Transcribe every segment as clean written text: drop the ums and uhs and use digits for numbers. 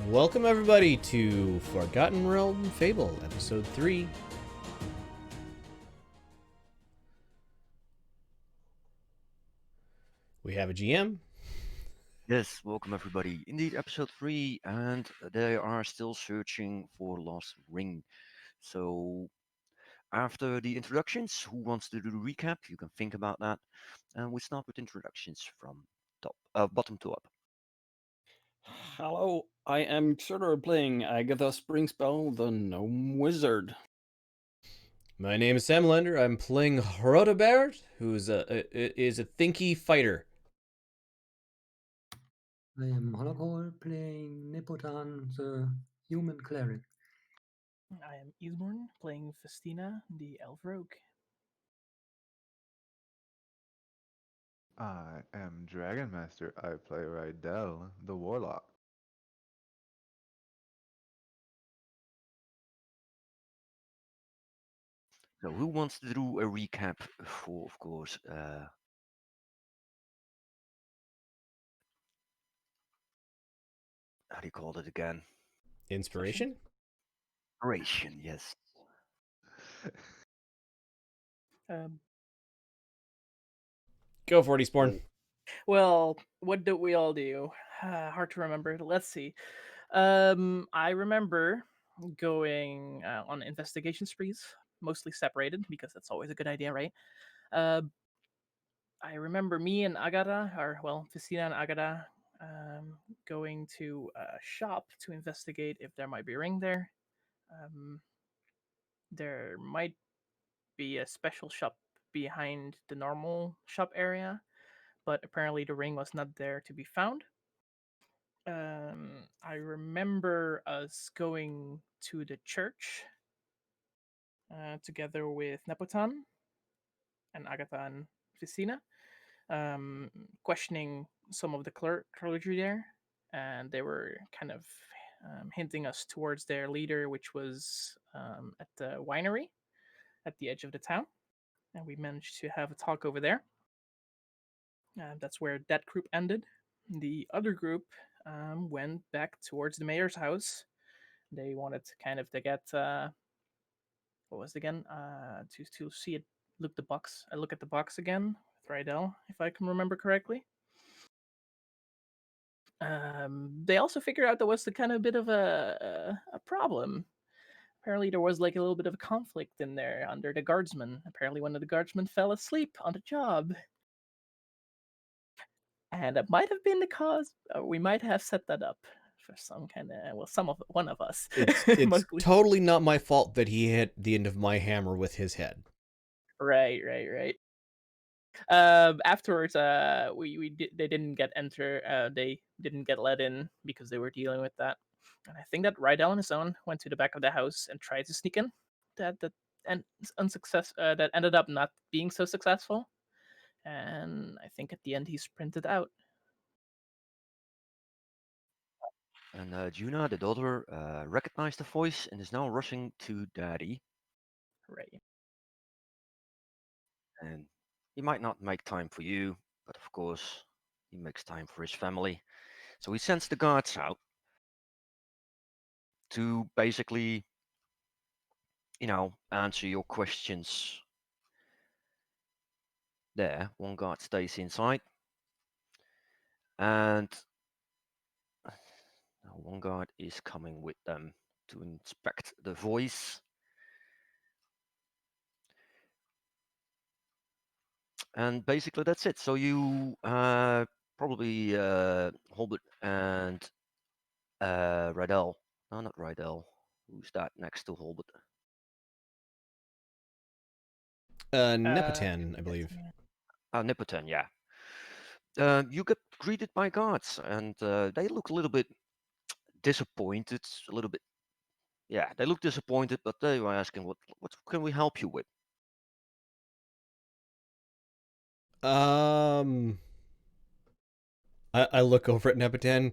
Welcome everybody to Forgotten Realm Fable, Episode 3. We have a GM. Yes, welcome everybody. Indeed, episode 3, and they are still searching for Lost Ring. So, after the introductions, who wants to do the recap? You can think about that. And we start with introductions from bottom to up. Hello, I am Xurder playing Agatha Springspell, the Gnome Wizard. My name is Sam Lender. I'm playing Hrodebert, who is a thinky fighter. I am Holocol playing Nepotan, the human cleric. I am Eastborn, playing Festina, the elf rogue. I am Dragon Master. I play Rydell, the warlock. So, who wants to do a recap for, of course, how do you call it again? Inspiration? Inspiration, yes. Go for it, Eastborn. Well, what did we all do? Hard to remember. Let's see. I remember going on investigation sprees, mostly separated because that's always a good idea, right? I remember me and Agata, or well, Festina and Agata, going to a shop to investigate if there might be a ring there. There might be a special shop behind the normal shop area, but apparently the ring was not there to be found. I remember us going to the church together with Nepotan and Agatha and Vicina, questioning some of the clergy there, and they were kind of hinting us towards their leader, which was at the winery at the edge of the town, and we managed to have a talk over there. That's where that group ended. The other group went back towards the mayor's house. They wanted to kind of to get what was it again? To see it, look the box. I look at the box again with Rydell, if I can remember correctly. They also figured out there was a kind of bit of a problem. Apparently, there was like a little bit of a conflict in there under the guardsmen. Apparently, one of the guardsmen fell asleep on the job. And it might have been the cause. We might have set that up for some kind of one of us. It's totally not my fault that he hit the end of my hammer with his head. Right. Afterwards, they didn't get they didn't get let in because they were dealing with that. And I think that Rydell on his own went to the back of the house and tried to sneak in. That ended up not being so successful. And I think at the end he sprinted out. And Juna, the daughter, recognized the voice and is now rushing to Daddy. Right. And he might not make time for you, but of course, he makes time for his family. So he sends the guards out to basically, answer your questions. There, one guard stays inside, and one guard is coming with them to inspect the voice. And basically, that's it. So you probably Holbert and Rydell. No, not Rydell. Who's that next to Holbert? Nepotan, I believe. Nipoten, yeah. You get greeted by guards, and they look a little bit disappointed. A little bit, yeah. They look disappointed, but they were asking, "What can we help you with?" I look over at Nepotan.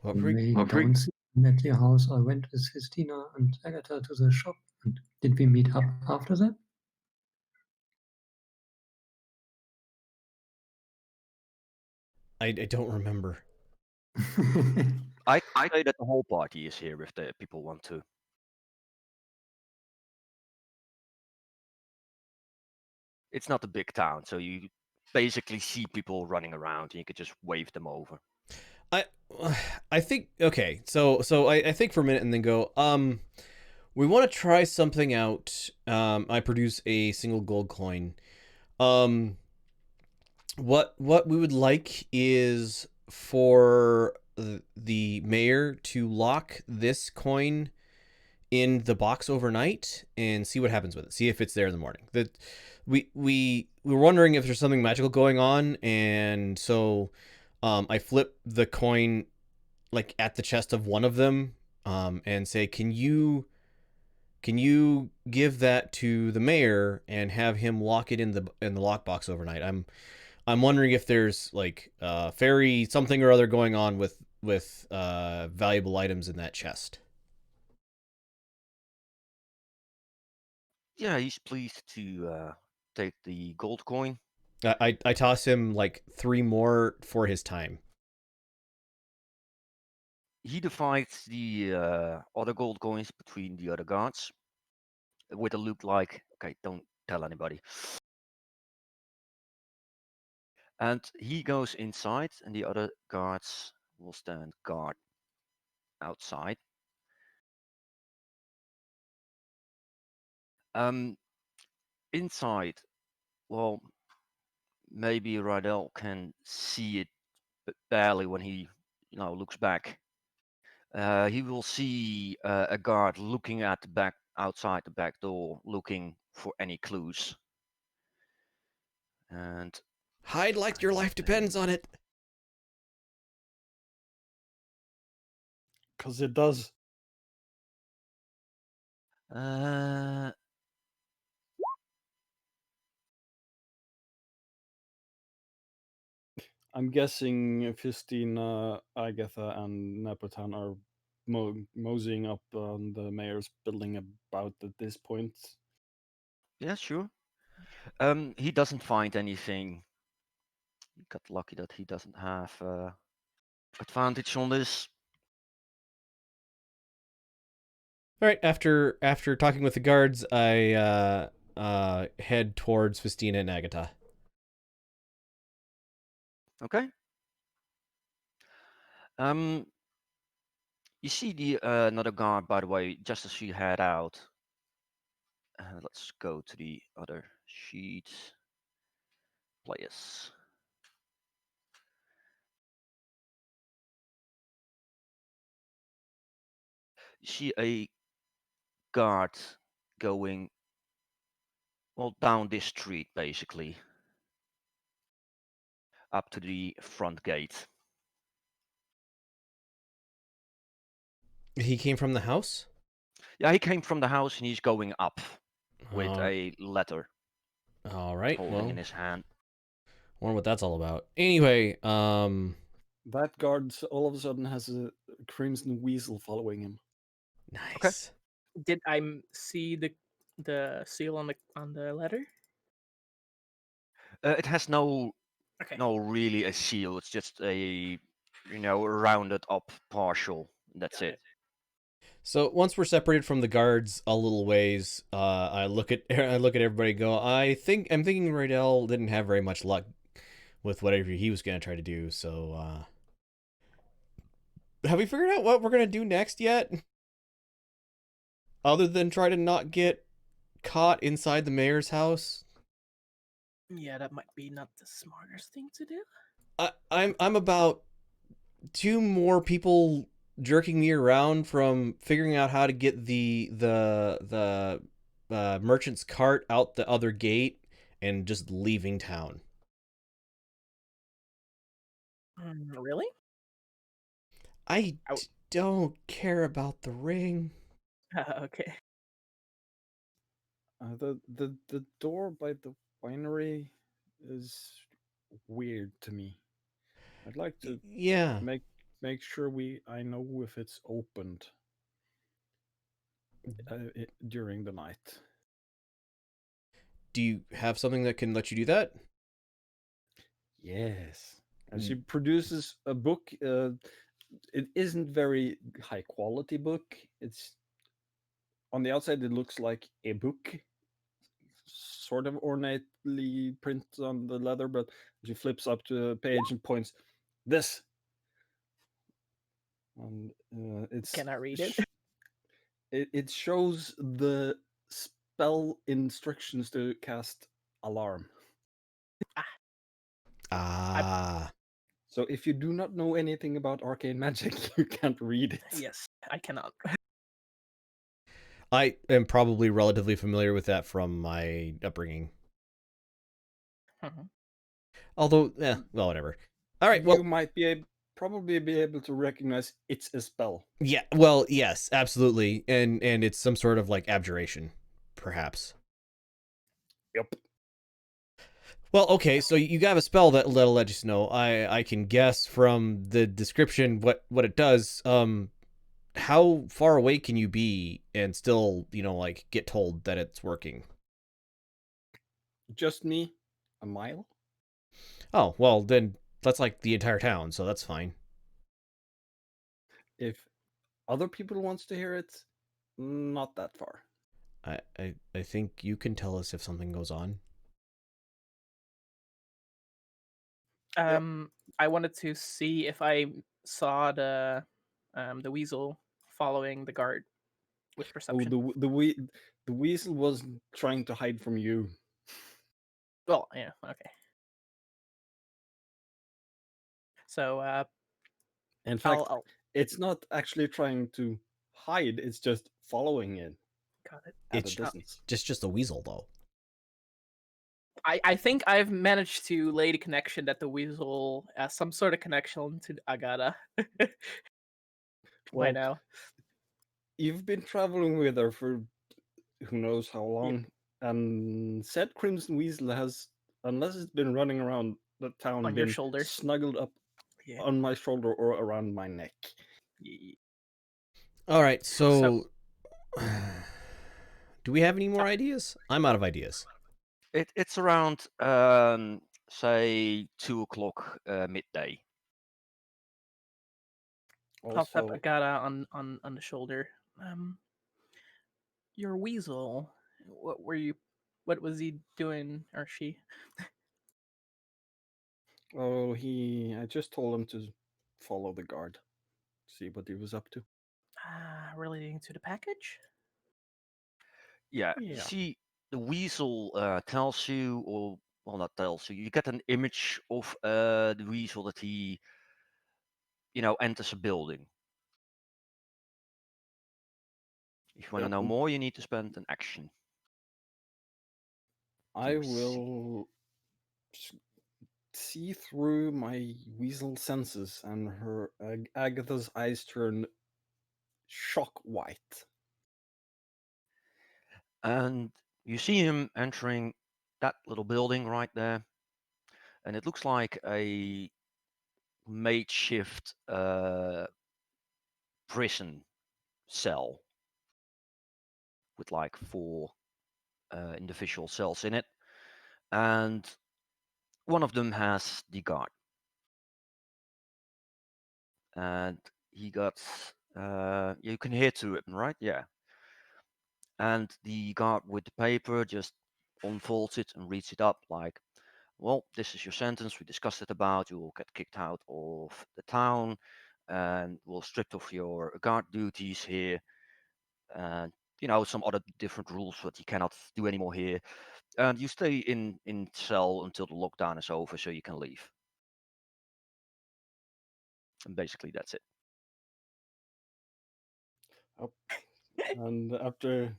What were we? Don't see him at your house. I went with Festina and Agatha to the shop. And did we meet up after that? I don't remember. I say that the whole party is here if the people want to. It's not a big town, so you basically see people running around, and you could just wave them over. I I think okay. So I think for a minute and then go. We want to try something out. I produce a single gold coin. Um, what we would like is for the mayor to lock this coin in the box overnight and see what happens with it. See if it's there in the morning. That we were wondering if there's something magical going on, and so I flip the coin like at the chest of one of them, and say, can you give that to the mayor and have him lock it in the lockbox overnight? I'm wondering if there's like fairy something or other going on with valuable items in that chest. Yeah, he's pleased to take the gold coin. I toss him like 3 more for his time. He divides the other gold coins between the other guards with a look like, okay, don't tell anybody. And he goes inside, and the other guards will stand guard outside. Inside, well, maybe Rydell can see it barely when he, looks back. He will see a guard looking at the back outside the back door, looking for any clues. And Hide like your life depends on it. Because it does. uh, I'm guessing Fistina, Agatha, and Nepotan are moseying up on the mayor's building about at this point. yeah, sure. He doesn't find anything. He got lucky that he doesn't have advantage on this. All right. After talking with the guards, I head towards Festina and Agatha. Okay. You see the another guard, by the way, just as you head out. Let's go to the other sheet. Players. You see a guard going, well, down this street, basically, up to the front gate. He came from the house? Yeah, he came from the house and he's going up with Oh, a letter all right. holding Well, in his hand. wonder what that's all about. Anyway, That guard all of a sudden has a crimson weasel following him. nice. Did I see the seal on the letter? It has no Okay. really a seal. It's just a rounded up partial. That's Got it. So once we're separated from the guards a little ways, I look at everybody and go, I'm thinking Raydell didn't have very much luck with whatever he was gonna try to do, so have we figured out what we're gonna do next yet? Other than try to not get caught inside the mayor's house? Yeah, that might be not the smartest thing to do. I'm about 2 more people jerking me around from figuring out how to get the merchant's cart out the other gate and just leaving town. Really? I don't care about the ring. Okay. The door by the winery is weird to me. I'd like to Yeah. make sure I know if it's opened during the night. Do you have something that can let you do that? Yes. And she produces a book it isn't very high quality book. It's on the outside it looks like a book, sort of ornately printed on the leather, but she flips up to a page and points this, and it's Can I read it? it shows the spell instructions to cast alarm. Ah. So if you do not know anything about arcane magic, you can't read it. Yes, I cannot. I am probably relatively familiar with that from my upbringing. Mhm. Although, well, whatever. All right, You well, might probably be able to recognize it's a spell. yeah, well, yes, absolutely, and it's some sort of like abjuration, perhaps. Yep. Well, okay, so you got a spell that'll let you know. I can guess from the description what it does. How far away can you be and still, like get told that it's working? Just me, a mile. Oh, well, then that's like the entire town, so that's fine. If other people wants to hear it, not that far. I think you can tell us if something goes on. I wanted to see if I saw the weasel following the guard with Oh, perception. the weasel was trying to hide from you. Well, yeah, okay. So In fact, I'll it's not actually trying to hide; it's just following it got it. at a It's distance. just a weasel, though. I think I've managed to lay the connection that the weasel has some sort of connection to Agata by Well, now. you've been traveling with her for who knows how Yep. long, and said Crimson Weasel has, unless it's been running around the town, On your been shoulder. snuggled up Yeah. on my shoulder or around my neck. All right, So do we have any more ideas? I'm out of ideas. It's around say 2 o'clock midday. I'll tap Also, Agata on the shoulder. Your weasel. What were you? What was he doing, or she? I just told him to follow the guard, see what he was up to. Relating to the package? Yeah, you Yeah. see, the weasel tells you, or well, not tells you. You get an image of the weasel that he, enters a building. If you want to Yep. know more, you need to spend an action. I to see- will see through my weasel senses, and her Agatha's eyes turn shock white. And you see him entering that little building right there, and it looks like a makeshift prison cell with like four individual cells in it, and one of them has the guard, and he got you can hear to it, right? Yeah. And the guard with the paper just unfolds it and reads it up like, well, this is your sentence. We discussed it about. You will get kicked out of the town, and we'll strip off your guard duties here, and some other different rules that you cannot do anymore here. And you stay in cell until the lockdown is over, so you can leave. And basically, that's it. Oh, and after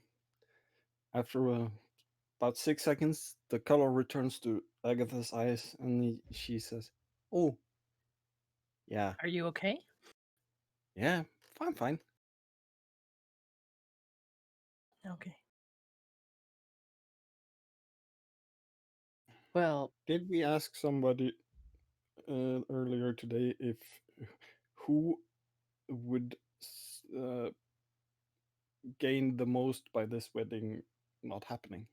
about 6 seconds, the color returns to Agatha's eyes, and she says, "Oh, yeah, Are you okay? yeah, fine." Okay. Well, Did we ask somebody earlier today if who would uh, gain the most by this wedding not happening?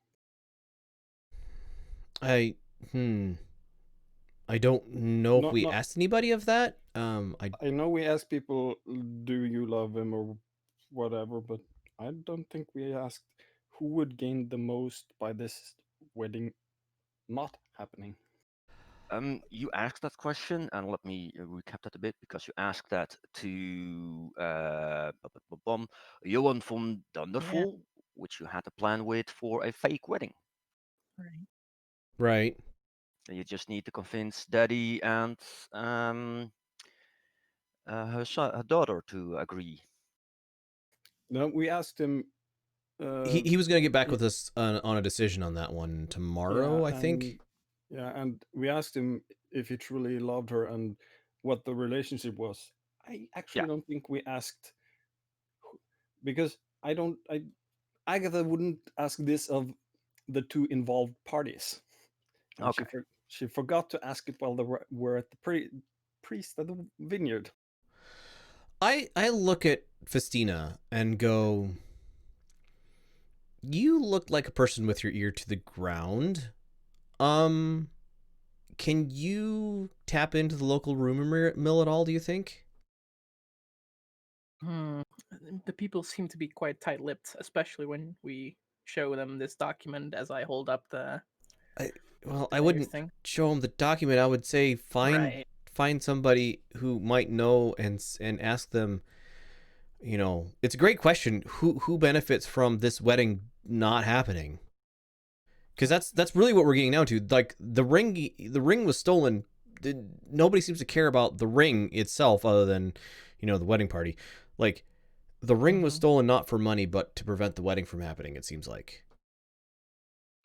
I I don't know if Not we not asked anybody of that. I know we asked people, do you love him or whatever, but I don't think we asked who would gain the most by this wedding not happening. You asked that question, and let me recap that a bit because you asked that to Johan von Dunderful, which you had a plan with for a fake wedding. Right. Right. And you just need to convince Daddy and her daughter to agree. No, we asked him. He was going to get back y- with us on a decision on that one tomorrow, yeah, I think. and we asked him if he truly loved her and what the relationship was. I Yeah. actually don't think we asked because I don't. Agatha wouldn't ask this of the two involved parties, and Okay. she forgot to ask it while they were at the priest at the vineyard. I look at Festina and go, you look like a person with your ear to the ground. Um, can you tap into the local rumor mill at all, do you think? The people seem to be quite tight-lipped, especially when we show them this document as I hold up the I mayor wouldn't thing. show them the document. I would say Right. find somebody who might know and ask them, it's a great question. Who benefits from this wedding not happening? Because that's really what we're getting down to. Like the ring was stolen. Nobody seems to care about the ring itself, other than the wedding party. Like the ring was stolen not for money, but to prevent the wedding from happening. It seems like.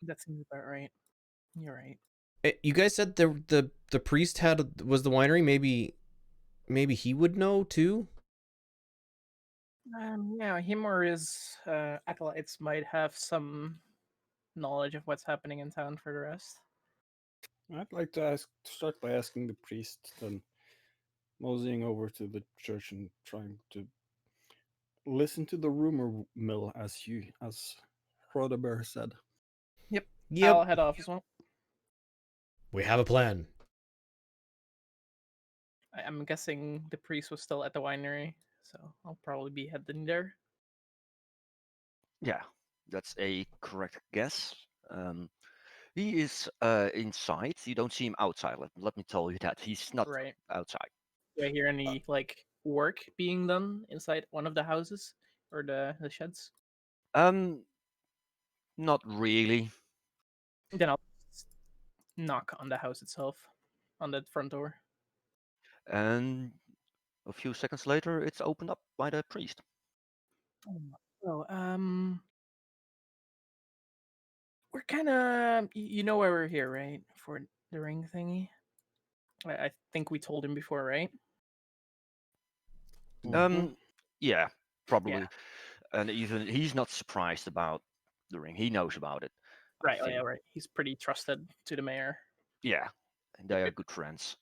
That seems about right. You're right. You guys said the priest was the winery. Maybe he would know too. Yeah, him or his acolytes might have some knowledge of what's happening in town for the rest. I'd like to start by asking the priest, then moseying over to the church and trying to listen to the rumor mill, as Hrodebear said. Yep. Yep. I'll head off as well. We have a plan. I'm guessing the priest was still at the winery, so I'll probably be heading there. Yeah, that's a correct guess. He is inside. You don't see him outside. Let me tell you that he's not Right. outside. Do I hear any work being done inside one of the houses or the sheds? Um, Not really. Then I'll knock on the house itself, on the front door. And a few seconds later, it's opened up by the priest. Oh, we're kind of, you know why we're here, right? For the ring thingy. I think we told him before, right? Mhm. Yeah, Yeah. probably. And even he's not surprised about the ring. He knows about it. I Right. Oh, yeah. think. Right. He's pretty trusted to the mayor. Yeah, and they are good friends.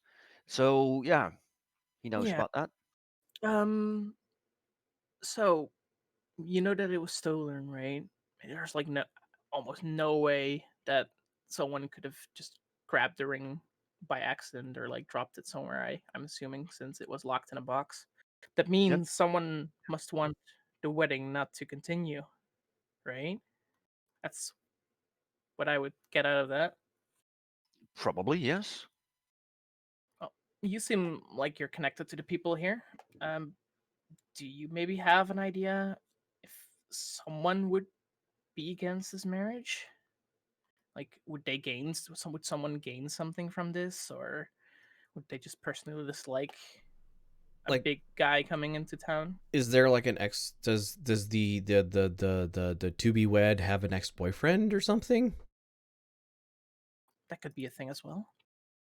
So yeah, he knows Yeah. about that. Um. So you know that it was stolen, right? There's almost no way that someone could have just grabbed the ring by accident or dropped it somewhere. I'm assuming since it was locked in a box. That Yep, means someone must want the wedding not to continue, right? That's what I would get out of that. probably yes. Well, you seem like you're connected to the people here. Um, do you maybe have an idea if someone would be against this marriage? Like, would someone gain something from this, or would they just personally dislike a Like, big guy coming into town? is there like an ex? Does the to be wed have an ex boyfriend or something? That could be a thing as well.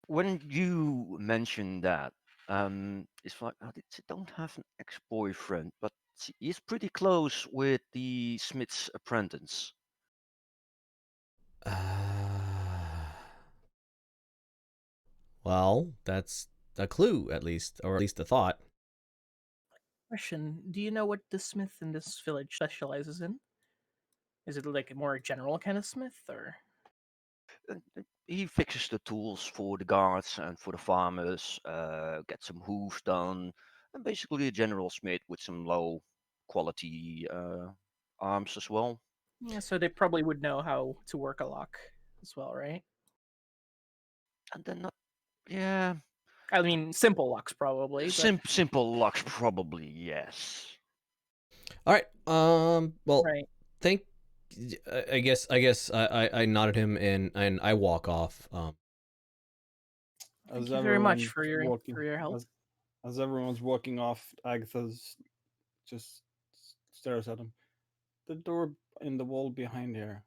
When you mention that, it's like they don't have an ex-boyfriend, but he's pretty close with the smith's apprentice. Well, that's a clue at least, or at least a thought. Question: do you know what the smith in this village specializes in? Is it like a more general kind of smith, or? he fixes the tools for the guards and for the farmers, gets some hooves done, and basically a general smith with some low quality arms as well. Yeah, so they probably would know how to work a lock as well, right? And then, not, yeah, I mean, simple locks probably, but simple locks probably, yes. All right. Well, right. thank. I guess I nodded him and I walk off. Thank As you very much everyone's for walking, your help. as everyone's walking off, Agatha's just stares at him. The door in the wall behind here.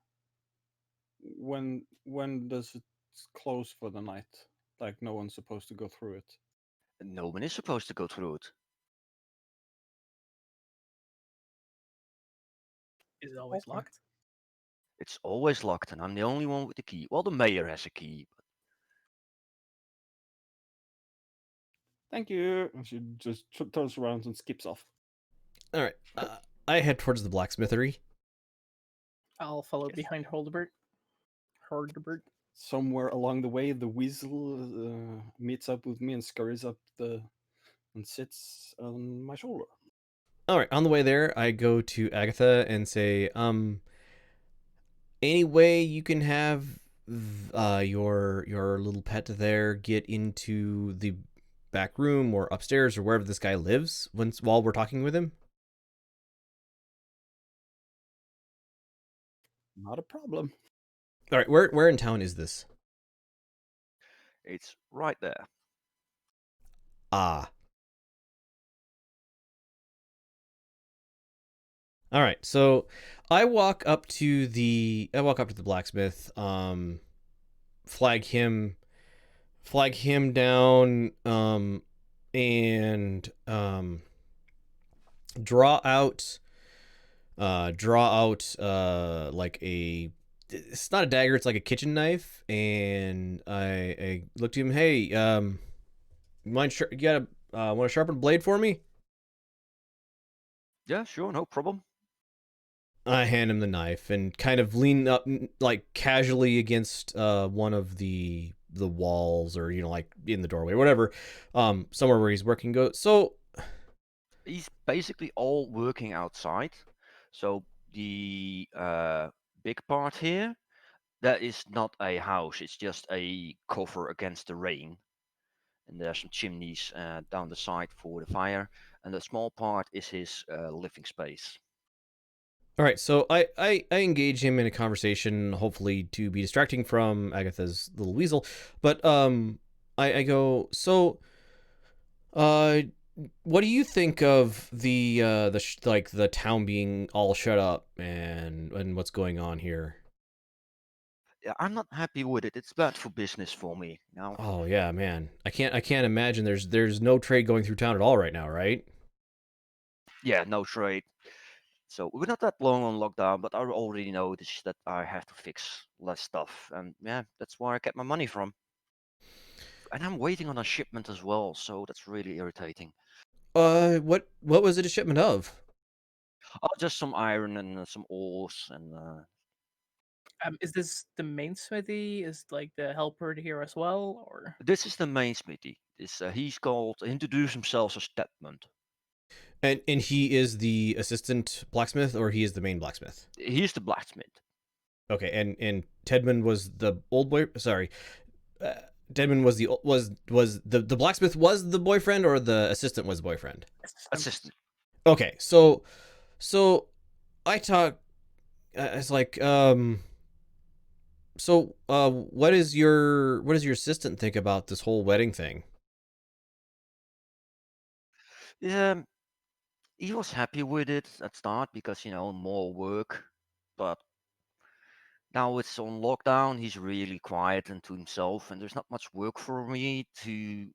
When does it close for the night? Like no one's supposed to go through it. No one is supposed to go through it. Is it always Okay. locked? It's always locked, and I'm the only one with the key. Well, the mayor has a key. Thank you. And she just turns around and skips off. All right. I head towards the blacksmithery. I'll follow Yes. behind Holdebert. Hordebert. Somewhere along the way, the weasel meets up with me and scurries up and sits on my shoulder. All right. On the way there, I go to Agatha and say, any way you can have your little pet there get into the back room or upstairs or wherever this guy lives while we're talking with him? Not a problem. All right. Where in town is this? It's right there. Ah. All right. So I walk up to the blacksmith, flag him down, and draw out like a, it's not a dagger, it's like a kitchen knife, and I look to him, hey, you got a want to sharpen a blade for me? Yeah, sure, no problem. I hand him the knife and kind of lean up, like casually against one of the walls, or like in the doorway or whatever, somewhere where he's working. Go. So He's basically all working outside. So the big part here, that is not a house. It's just a cover against the rain. And there's some chimneys down the side for the fire. And the small part is his living space. all right, so I engage him in a conversation, hopefully to be distracting from Agatha's little weasel, but I go, so uh what do you think of like the town being all shut up and what's going on here? Yeah, I'm not happy with it. It's bad for business for me. Now, Oh yeah, man. I can't imagine there's no trade going through town at all right now, right? yeah, no trade. So we're not that long on lockdown, but I already noticed that I have to fix less stuff. And yeah, that's where I get my money from. And I'm waiting on a shipment as well, so that's really irritating. What was it a shipment of? Oh, just some iron and some ores and Is this the main smithy? Is like the helper here as well, or this is the main smithy. This he's called introduce himself as Stedman. And he is the assistant blacksmith, or he is the main blacksmith? He's the blacksmith. Okay, and Tedman was the old boy. Sorry, uh, Tedman was the blacksmith was the boyfriend, or the assistant was the boyfriend? Assistant. Okay, so I talk. It's like So, what is your assistant think about this whole wedding thing? Yeah, he was happy with it at start because more work, but now it's on lockdown. He's really quiet and to himself, and there's not much work for me to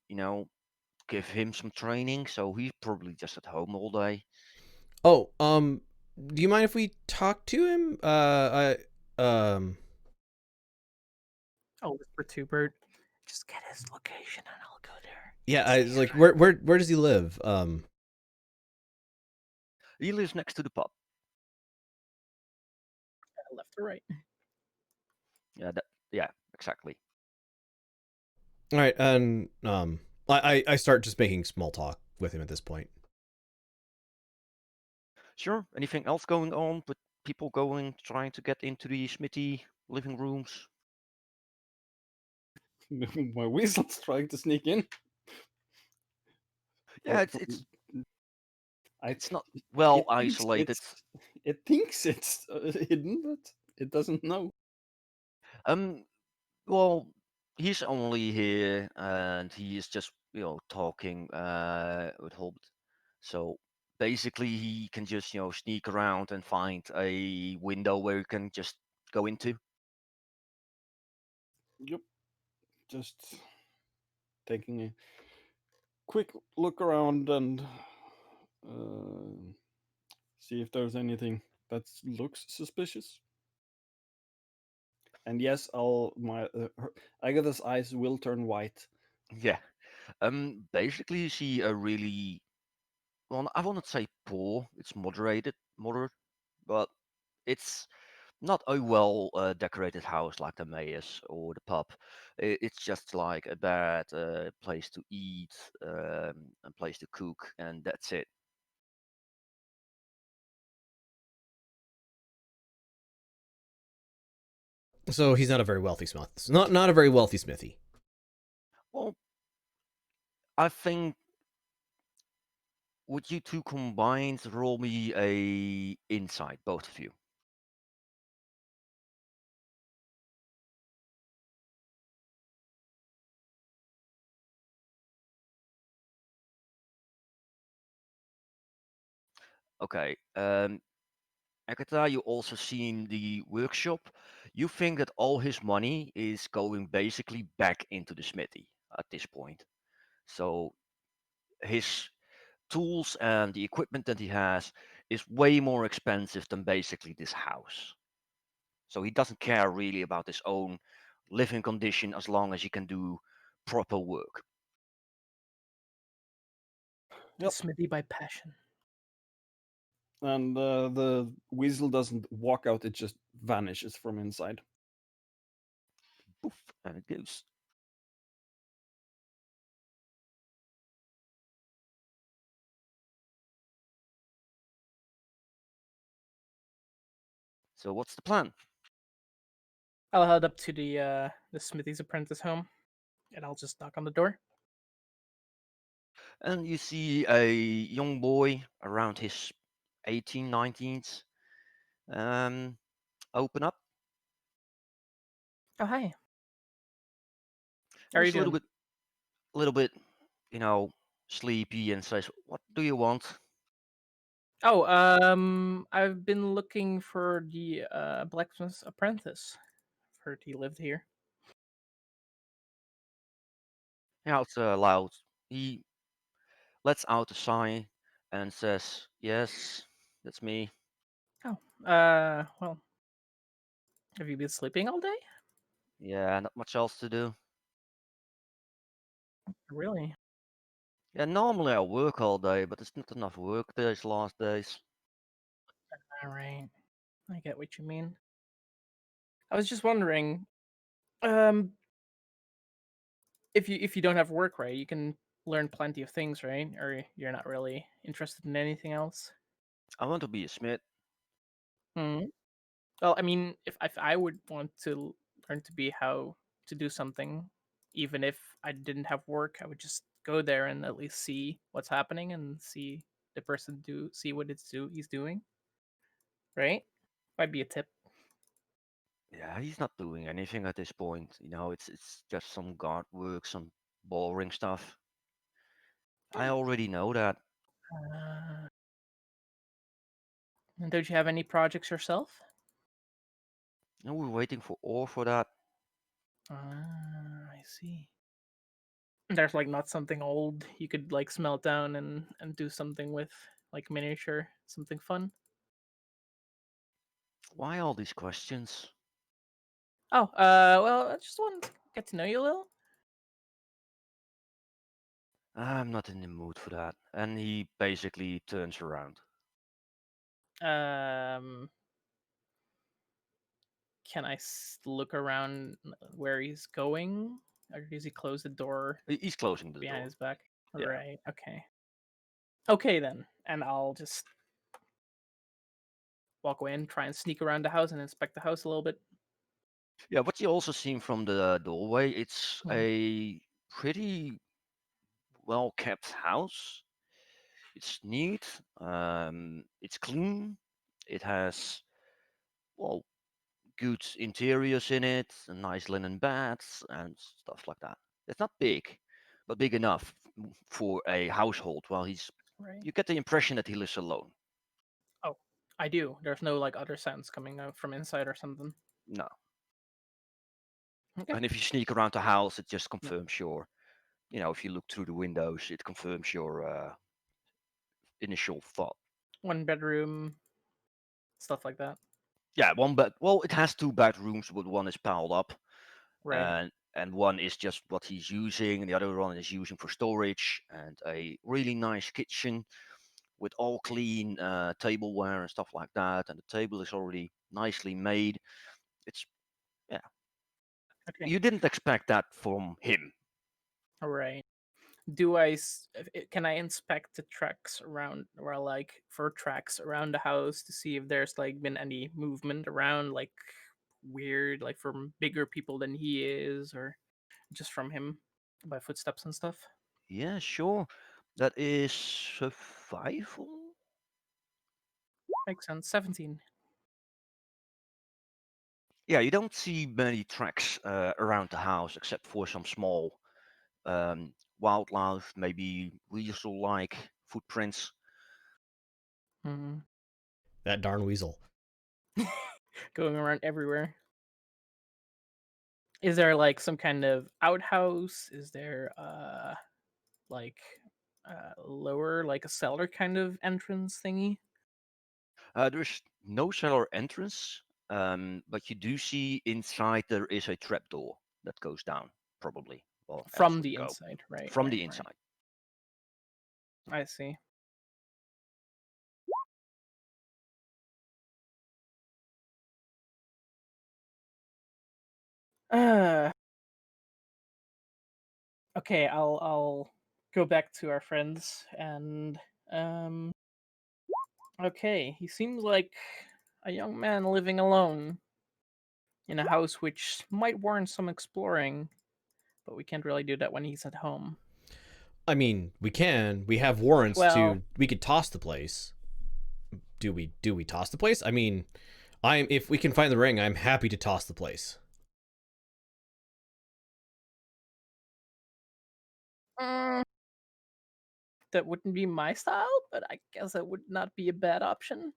give him some training. So he's probably just at home all day. Oh, do you mind if we talk to him? oh, whisper to Bert. Just get his location and I'll go there. Yeah, It's I the was like, address. where does he live? He lives next to the pub. Left or right? Yeah, yeah, exactly. All right, and I start just making small talk with him at this point. Sure. Anything else going on with people trying to get into the smithy living rooms? My weasel's trying to sneak in. Yeah, For- it's not well it thinks isolated. it thinks it's hidden, but it doesn't know. Um, well, he's only here and he is just talking with Hobbit. So basically, he can just sneak around and find a window where he can just go into. Yep. Just taking a quick look around and see if there's anything that looks suspicious. And yes, Agatha's eyes will turn white. Yeah. Basically, you see a really well, I wouldn't say poor. It's moderate, but it's not a well decorated house like the mayor's or the pub. It's just like a bad place to eat, a place to cook, and that's it. So he's not a very wealthy smith. Not a very wealthy smithy. Well, I think would you two combined roll me a insight, both of you? Okay. Agatha, you also seen the workshop. You think that all his money is going basically back into the smithy at this point. So his tools and the equipment that he has is way more expensive than basically this house. So he doesn't care really about his own living condition as long as he can do proper work. The Yep. smithy by passion. And the weasel doesn't walk out; it just vanishes from inside. Poof, and it goes. So what's the plan? I'll head up to the smithy's apprentice home, and I'll just knock on the door. And you see a young boy around his 18, 19s open up. Oh hi, how are you He's doing? a little bit, you know, sleepy and says, "What do you want?" Oh, I've been looking for the blacksmith's apprentice. I've heard he lived here. Out loud. He lets out a sigh and says, "Yes, that's me." Oh, well, have you been sleeping all day? Yeah, not much else to do. Really? Yeah, normally I work all day, but it's not enough work these last days. All right, I get what you mean. I was just wondering, um, if you don't have work, right, you can learn plenty of things, right? Or you're not really interested in anything else? I want to be a smith. Hmm. Well, I mean, if I would want to learn to be how to do something, even if I didn't have work, I would just go there and at least see what's happening and see the person do see what he's doing, right? Might be a tip. Yeah, he's not doing anything at this point. It's just some guard work, some boring stuff. I already know that. Uh, and don't you have any projects yourself? And we're waiting for ore for that. I see. There's like not something old you could like smelt down and do something with, like miniature, something fun. Why all these questions? Oh, well, I just want to get to know you a little. I'm not in the mood for that. And he basically turns around. Um, can I look around where he's going? Or does he close the door He's closing the behind door. his back? Yeah. Right. Okay. Okay then, and I'll just walk away and try and sneak around the house and inspect the house a little bit. Yeah, what you also seen from the doorway, it's Mhm. a pretty well kept house. It's neat. It's clean. It has well good interiors in it, and nice linen beds and stuff like that. It's not big, but big enough for a household. While Right. you get the impression that he lives alone. Oh, I do. There's no like other sounds coming out from inside or something. No, Okay. and if you sneak around the house, it just Yeah. confirms your, if you look through the windows, it confirms your initial thought. One bedroom, stuff like that. Yeah, one bed. Well, it has two bedrooms, but one is piled up, Right. and one is just what he's using, and the other one is using for storage, and a really nice kitchen with all clean tableware and stuff like that. And the table is already nicely made. It's yeah. Okay. You didn't expect that from him. Right. Can I inspect the tracks around, or like for tracks around the house to see if there's like been any movement around, like weird, like from bigger people than he is, or just from him by footsteps and stuff? Yeah, sure. That is survival. Makes sense. 17. Yeah, you don't see many tracks around the house except for some small wildlife, maybe weasel-like footprints. Hmm. That darn weasel. Going around everywhere. Is there like some kind of outhouse? Is there like lower, like a cellar kind of entrance thingy? There's no cellar entrance, but you do see inside there is a trapdoor that goes down, probably. Well, else From would the go inside, right, from right, the right. inside. I see. Uh okay, I'll go back to our friends and um okay, he seems like a young man living alone in a house which might warrant some exploring, but we can't really do that when he's at home. I mean, we can. We have warrants Well, to. We could toss the place. Do we? Do we toss the place? I mean, I'm. If we can find the ring, I'm happy to toss the place. mm, that wouldn't be my style, but I guess that would not be a bad option.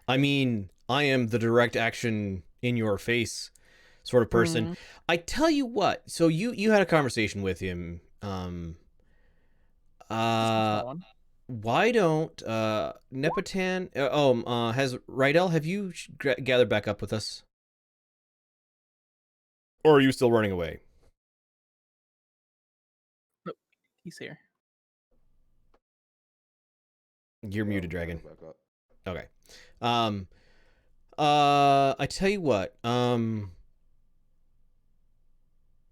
I mean, I am the direct action in your face sort of person. Mm, I tell you what. So you had a conversation with him. just a Uh, small one. why don't Nepotan? Has Rydell? Have you gathered back up with us, or are you still running away? Nope, he's here. You're Yeah, muted, I'm Dragon. gathered back up. Okay. Um. I tell you what.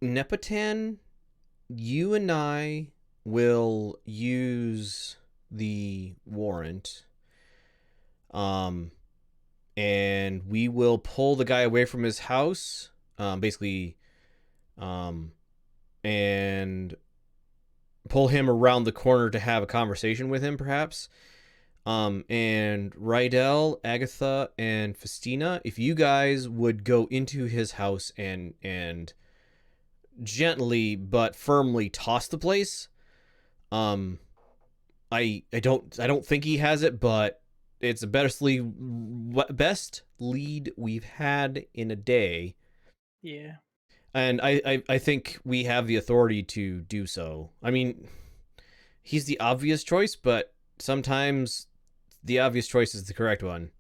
Nepotan, you and I will use the warrant. Um, and we will pull the guy away from his house. Basically, um, and pull him around the corner to have a conversation with him, perhaps. And Rydell, Agatha, and Festina, if you guys would go into his house and gently but firmly toss the place. Um, I don't think he has it, but it's the best lead we've had in a day, Yeah. and I think we have the authority to do so. I mean, he's the obvious choice, but sometimes the obvious choice is the correct one.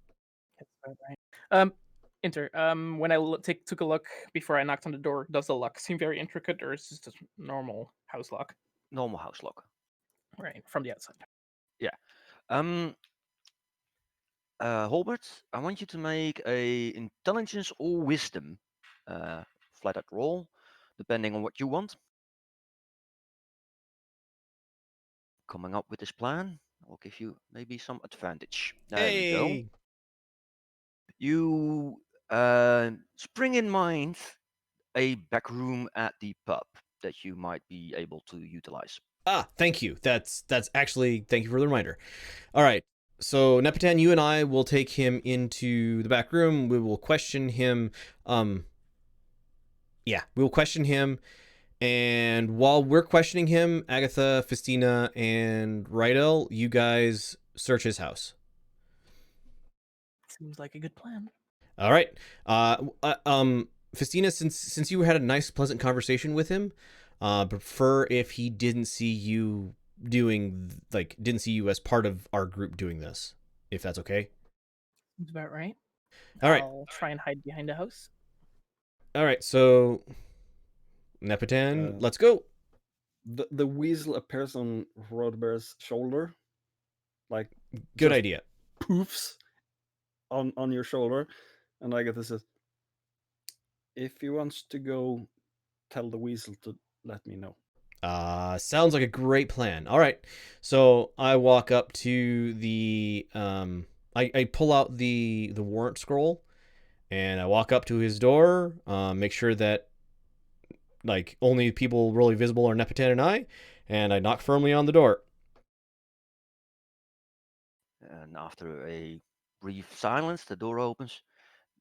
That's about right. Inter. When I took a look before I knocked on the door, does the lock seem very intricate, or is this just normal house lock? Normal house lock. Right, from the outside. Yeah. Um. Holbert, I want you to make a intelligence or wisdom flat out roll depending on what you want. Coming up with this plan will give you maybe some advantage. There we go. Hey. You spring in mind a back room at the pub that you might be able to utilize. Ah, thank you. That's actually, thank you for the reminder. All right. So Nepotan, you and I will take him into the back room. We will question him. Yeah, we will question him. And while we're questioning him, Agatha, Festina, and Rydell, you guys search his house. Seems like a good plan. All right. Festina, since you had a nice, pleasant conversation with him, prefer if he didn't see you didn't see you as part of our group doing this, if that's okay. Seems about right. All right. I'll try and hide behind a house. All right. So Nepotan, let's go. The weasel appears on Rodbear's shoulder, like Good just idea. poofs on your shoulder, and Agatha says, "If he wants to go, tell the weasel to let me know." Sounds like a great plan. All right. So I walk up to the I pull out the warrant scroll and I walk up to his door, make sure that like only people really visible are Nepotan and I knock firmly on the door. And after a brief silence, the door opens.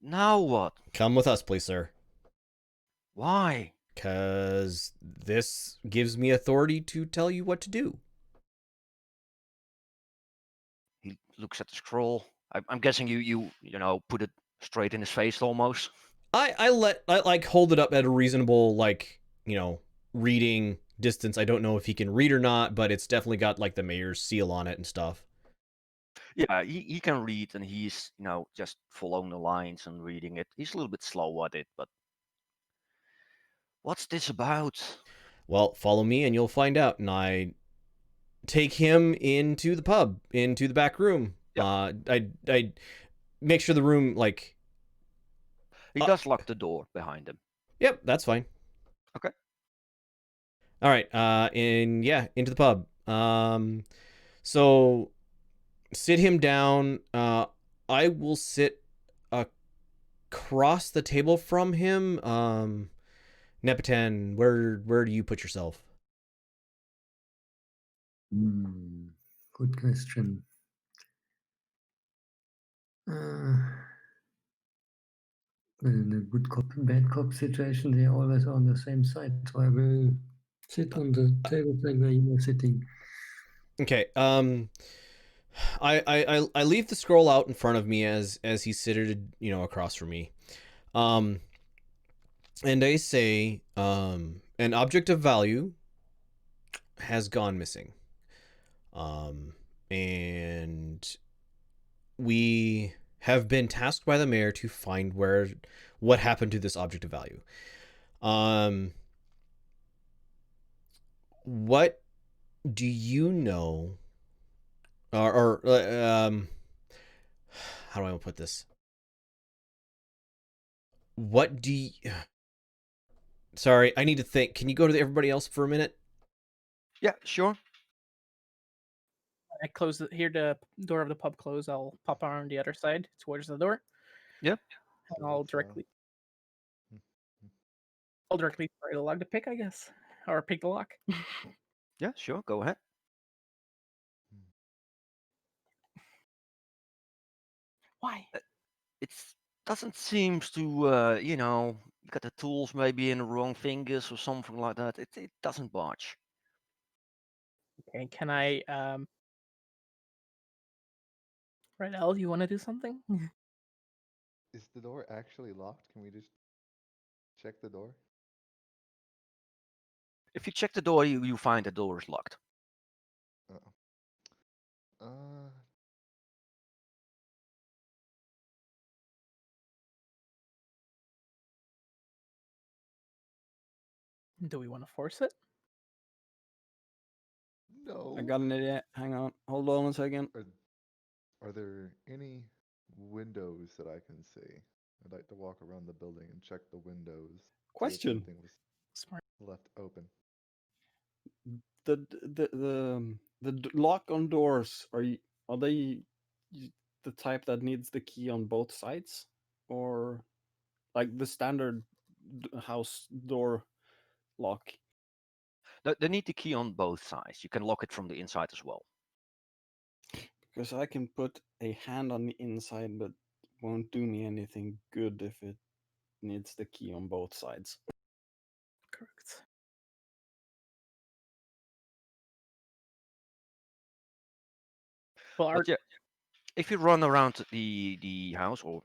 Now what? Come with us, please, sir. Why? Cause this gives me authority to tell you what to do. He looks at the scroll. I'm guessing you put it straight in his face almost. I like hold it up at a reasonable reading distance. I don't know if he can read or not, but it's definitely got like the mayor's seal on it and stuff. Yeah, he can read and he's just following the lines and reading it. He's a little bit slow at it, but what's this about? Well, follow me and you'll find out. And I take him into the pub, into the back room. Yep. I make sure the room He does lock the door behind him. Yep, that's fine. Okay. All right. Into the pub. So sit him down. I will sit across the table from him. Nepotan, where do you put yourself? Good question. Well, in a good cop and bad cop situation, they're always on the same side. So I will sit on the table like where you were sitting. Okay. I leave the scroll out in front of me as he's seated, across from me. And I say, an object of value has gone missing. And we have been tasked by the mayor to find what happened to this object of value. What do you know, or how do I put this? What do you... Sorry, I need to think. Can you go to everybody else for a minute? Yeah, sure. I close hear the door of the pub close. I'll pop around the other side towards the door. Yep. And So I'll it's, directly try to log the pick, I guess, or pick the lock. Yeah, sure. Go ahead. Why? It doesn't seem to, you got the tools maybe in the wrong fingers or something like that. It doesn't budge. Okay, can I Right, Elle, you want to do something? is the door actually locked? Can we just check the door? If you check the door, you find the door is locked. Uh-oh. Uh, Do we want to force it? no. I got an idea. Hang on. Hold on a second. Are there any windows that I can see? I'd like to walk around the building and check the windows. See if Question. anything was Smart. left open. The lock on doors are they the type that needs the key on both sides, or like the standard house door lock? They need the key on both sides. You can lock it from the inside as well. Because I can put a hand on the inside, but won't do me anything good if it needs the key on both sides. Correct. Well, But yeah, if you run around the house or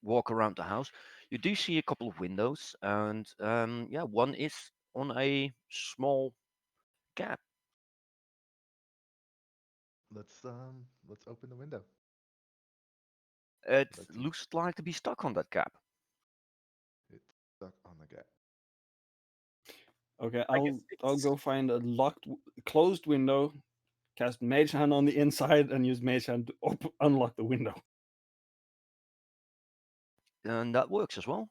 walk around the house, you do see a couple of windows, and yeah, one is on a small gap. Let's open the window. It Let's see. looks like to be stuck on that gap. It's stuck on the gap. Okay, I guess I'll it's go find a closed window, cast Mage Hand on the inside, and use Mage Hand to unlock the window. And that works as well.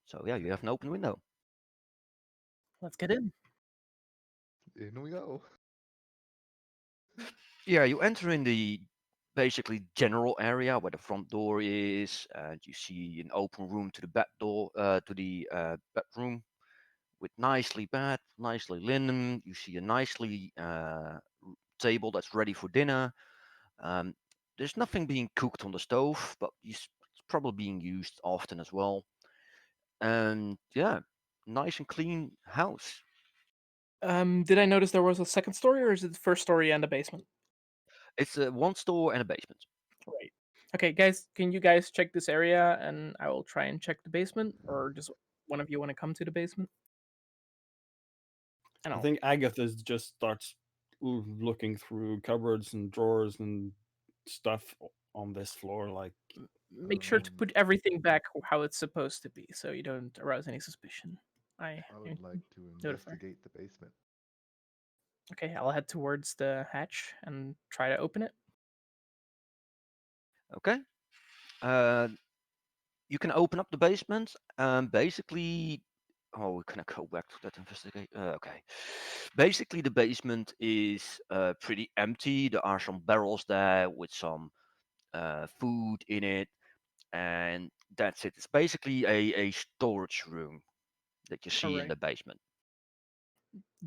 So yeah, you have an open window. let's get in. In we go. Yeah, you enter in the basically general area where the front door is, and you see an open room to the bedroom with nicely linen. You see a nicely table that's ready for dinner. Um, there's nothing being cooked on the stove, but it's probably being used often as well. And yeah, nice and clean house. Did I notice there was a second story, or is it the first story and a basement? It's a one store and a basement. Right. Okay, guys, can you guys check this area, and I will try and check the basement, or just one of you want to come to the basement? And I I'll think Agatha just starts looking through cupboards and drawers and stuff on this floor. Like, make sure to Um, put everything back how it's supposed to be, so you don't arouse any suspicion. I would like to notify. investigate the basement. Okay, I'll head towards the hatch and try to open it. Okay. Uh, you can open up the basement. Basically, oh, can I go back to that investigate? Okay. Basically, the basement is pretty empty. There are some barrels there with some food in it, and that's it. It's basically a storage room that you All see in right. the basement.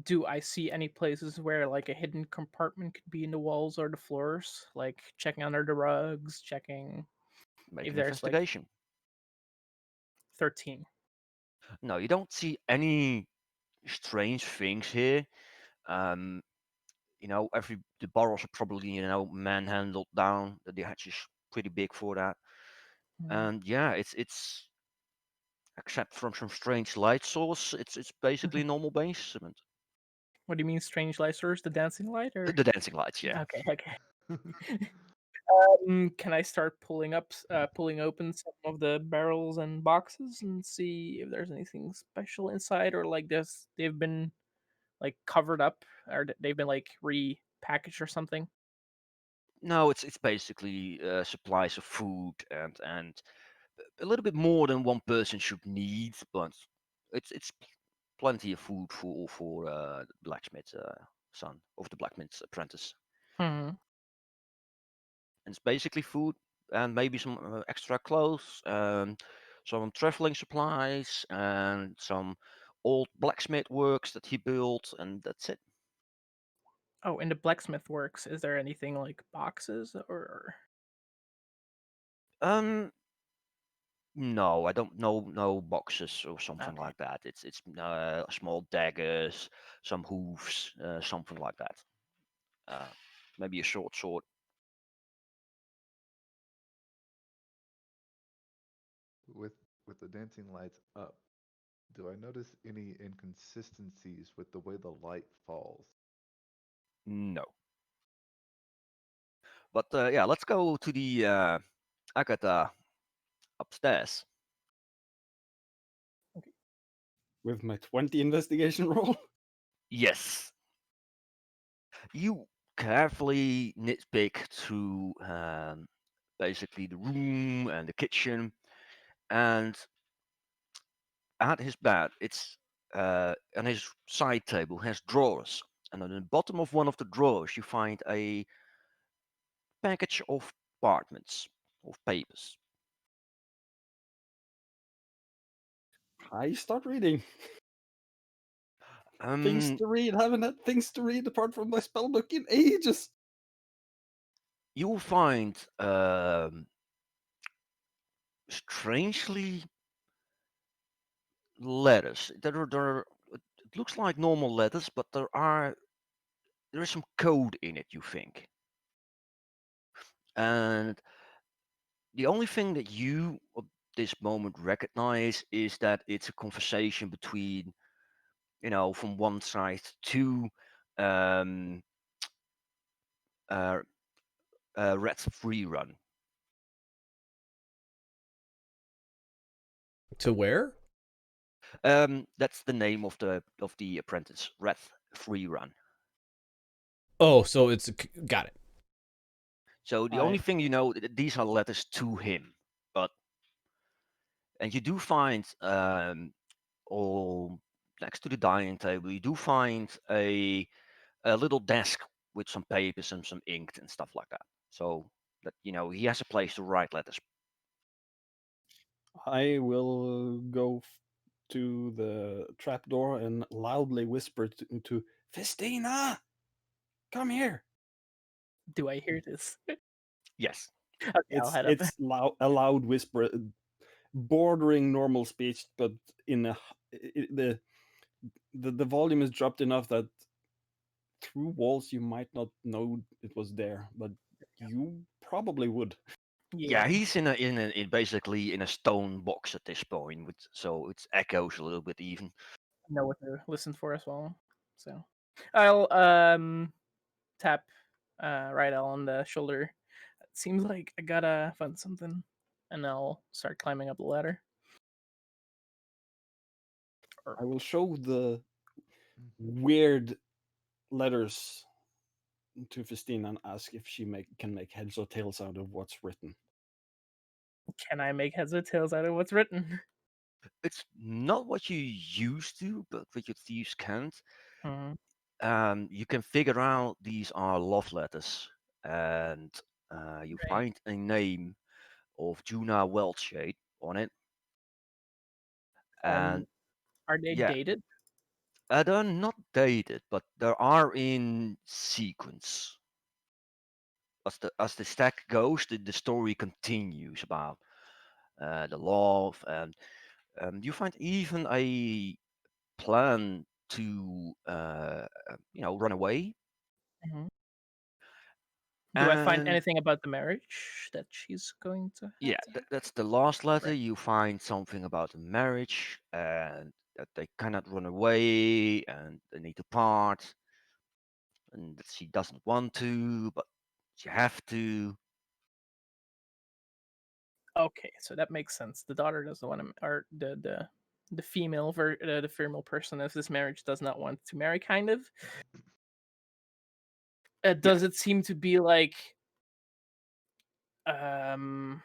Do I see any places where like a hidden compartment could be in the walls or the floors? Like checking under the rugs, checking Make if an there's like investigation. 13. No, you don't see any strange things here. Um, the barrels are probably manhandled down. The hatch is pretty big for that. Hmm. And yeah, it's except from some strange light source, it's basically a normal basement. What do you mean strange light source? The dancing light or The dancing lights, yeah. okay, okay. Can I start pulling open some of the barrels and boxes and see if there's anything special inside, or like this they've been like covered up, or they've been like repackaged or something? No, it's basically supplies of food and a little bit more than one person should need, but it's plenty of food for the blacksmith's son of the blacksmith's apprentice. Hmm. And it's basically food and maybe some extra clothes, some traveling supplies, and some old blacksmith works that he built, and that's it. Oh, in the blacksmith works, is there anything like boxes or? Um, no, I don't know. No boxes or something Okay. like that. It's small daggers, some hooves, something like that. Uh, maybe a short sword. with with the dancing lights up, do I notice any inconsistencies with the way the light falls? No, but yeah, let's go to the Agatha upstairs. with my 20 investigation roll. Yes, you carefully nitpick through basically the room and the kitchen, and at his bed, it's on his side table has drawers, and on the bottom of one of the drawers you find a package of parchments, of papers. I start reading. Things Um, to read. Haven't had things to read apart from my spellbook in ages. you will find strangely letters. It looks like normal letters, but there is some code in it. You think, and the only thing that you at this moment recognize is that it's a conversation between, from one side to um, uh, Red Free Run. To where? That's the name of the apprentice, Red Free Run. Oh, so it's got it. So the only thing these are letters to him, but and you do find all next to the dining table, you do find a little desk with some papers and some ink and stuff like that. So that he has a place to write letters. I will go to the trapdoor and loudly whisper to Festina, come here. Do I hear this? Yes. Okay, I'll head up. It's a loud whisper, bordering normal speech, but in a the volume is dropped enough that through walls you might not know it was there, but you probably would. Yeah, he's in basically in a stone box at this point, so it echoes a little bit even. Know what to listen for as well. So I'll tap Rydell on the shoulder. It seems like I gotta find something, and I'll start climbing up the ladder. I will show the weird letters to Festina and ask if she can make heads or tails out of what's written. Can I make heads or tails out of what's written? It's not what you used to, but what your thieves can't. Mhm. You can figure out these are love letters, and you Right. find a name of Juna Welshade on it, and Are they yeah, dated? they're not dated, but they are in sequence. As the stack goes, the story continues about the love, and you find even a plan to run away. Mhm. Do I find And anything about the marriage that she's going to have yeah, to have? that's the last letter. Right. You find something about the marriage and that they cannot run away and they need to part, and that she doesn't want to, but she have to. Okay, so that makes sense. The daughter doesn't want to, or the the female person of this marriage does not want to marry. Kind of. Yeah, Does it seem to be like um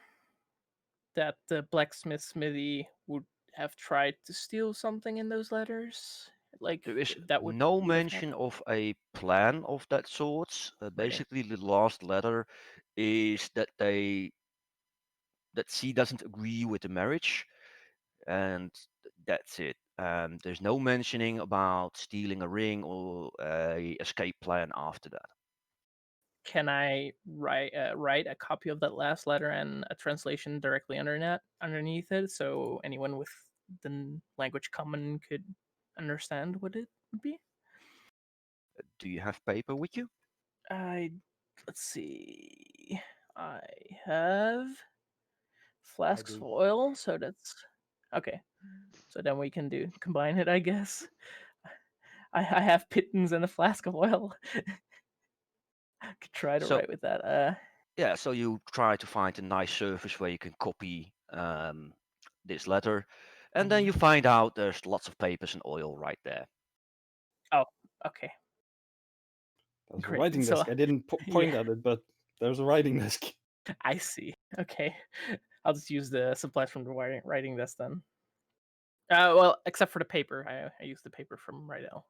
that the blacksmith smithy would have tried to steal something in those letters? Like there is that no would have mention happened, of a plan of that sort. right? Basically, the last letter is that she doesn't agree with the marriage, and that's it. There's no mentioning about stealing a ring or a escape plan after that. Can I write a copy of that last letter and a translation directly underneath it, so anyone with the language common could understand what it would be? Do you have paper with you? I Let's see. I have I flasks of do. oil, so that's okay. So then we can combine it, I guess. I have pittons and a flask of oil. Could try to So write with that. yeah, so you try to find a nice surface where you can copy this letter, and then you Mhm. find out there's lots of papers and oil right there. Oh, okay, There's a great. writing So desk. I didn't yeah, point at it, but there's a writing desk. I see. Okay, I'll just use the supplies from the writing desk then. Well, except for the paper, I use the paper from Rydell.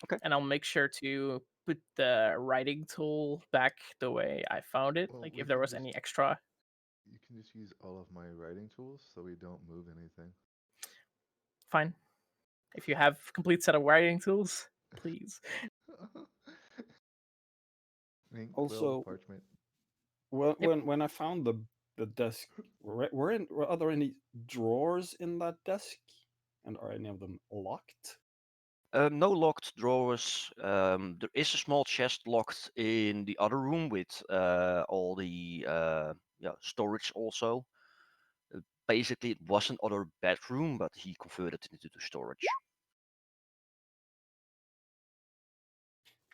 Okay. And I'll make sure to put the writing tool back the way I found it. Well, Like we if there can was just any extra. you can just use all of my writing tools so we don't move anything. Fine. If you have complete set of writing tools, please. Ink, quill, Also, parchment. when I found the desk, are there any drawers in that desk, and are any of them locked? No locked drawers. There is a small chest locked in the other room with all the storage also. Basically, it was an other bedroom, but he converted it into storage.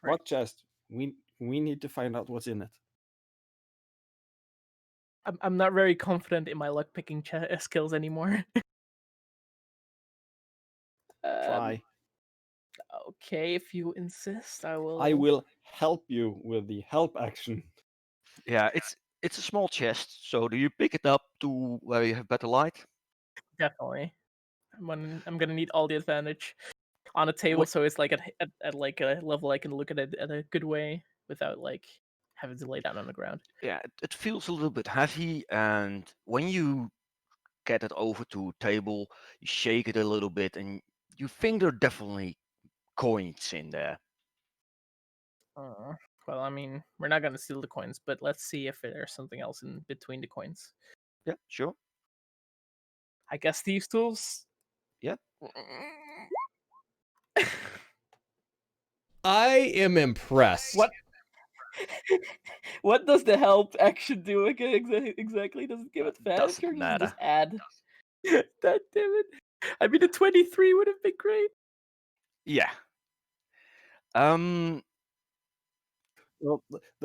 Right. What chest? We need to find out what's in it. I'm not very confident in my luck picking skills anymore. Try. Okay, if you insist, I will. I will help you with the help action. Yeah, it's a small chest. So do you pick it up to where you have better light? Definitely. I'm gonna need all the advantage on a table, so it's like at like a level I can look at it at a good way without like having to lay down on the ground. Yeah, it feels a little bit heavy, and when you get it over to a table, you shake it a little bit, and you think there are definitely coins in there. Well, I mean, we're not gonna steal the coins, but let's see if there's something else in between the coins. Yeah, sure. I guess thieves' tools. Yeah. I am impressed. What? What does the help action do again? Exactly? Does it give advantage Doesn't or does it matter. just add? God damn it! I mean, a 23 would have been great. Yeah. Um. Well,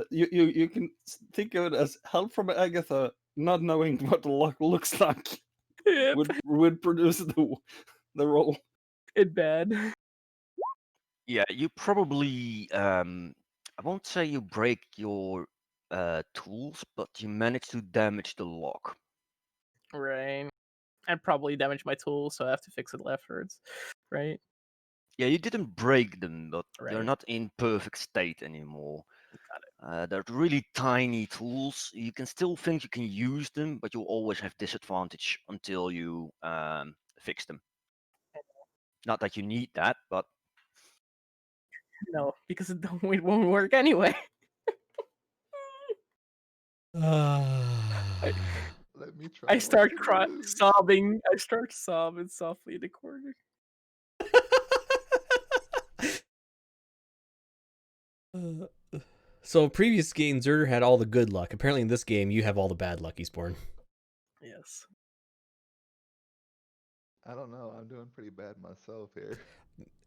you can think of it as help from Agatha, not knowing what the luck looks like Yep. would produce the roll. It bad. Yeah. You probably. I won't say you break your tools, but you manage to damage the lock. Right. I'd probably damage my tool, so I have to fix it afterwards. Right. Yeah, you didn't break them, but they're Right. not in perfect state anymore. They're really tiny tools. You can still think you can use them, but you'll always have disadvantage until you fix them. Not that you need that, but No, because it won't work anyway. I, Let me try I one start too. sobbing. I start sobbing softly in the corner. So previous game, Zerder had all the good luck. Apparently in this game, you have all the bad luck, Eastborn. Yes. I don't know. I'm doing pretty bad myself here.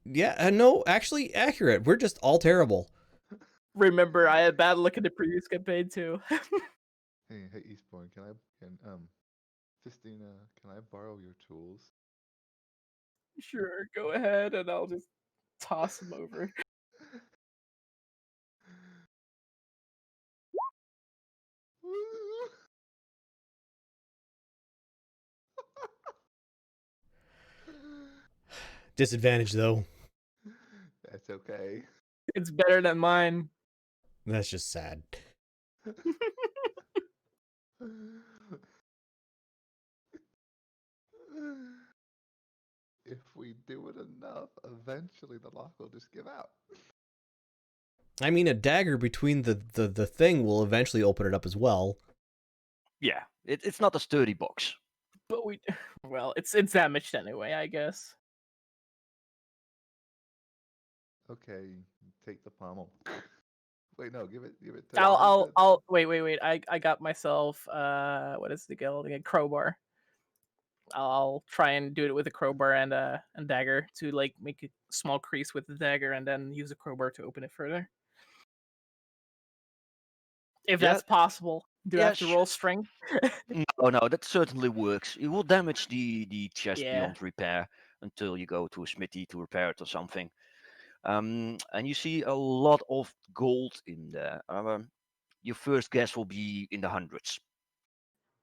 Yeah, no, actually accurate. We're just all terrible. Remember, I had bad luck in the previous campaign too. Hey, Eastbourne, can Sistina, can I borrow your tools? Sure, go ahead, and I'll just toss him over. Disadvantage though. That's okay. It's better than mine. That's just sad. If we do it enough, eventually the lock will just give out. I mean, a dagger between the thing will eventually open it up as well. yeah, it's not a sturdy box. But well, it's damaged anyway, I guess. Okay, take the pommel. Wait, no, give it to. I'll wait. I got myself what is the called again? Crowbar. I'll try and do it with a crowbar and dagger to like make a small crease with the dagger and then use a crowbar to open it further. If Yeah, that's possible. Do I yeah. have to roll strength? No, that certainly works. It will damage the chest Yeah. beyond repair until you go to a smithy to repair it or something. And you see a lot of gold in there. Your first guess will be in the hundreds.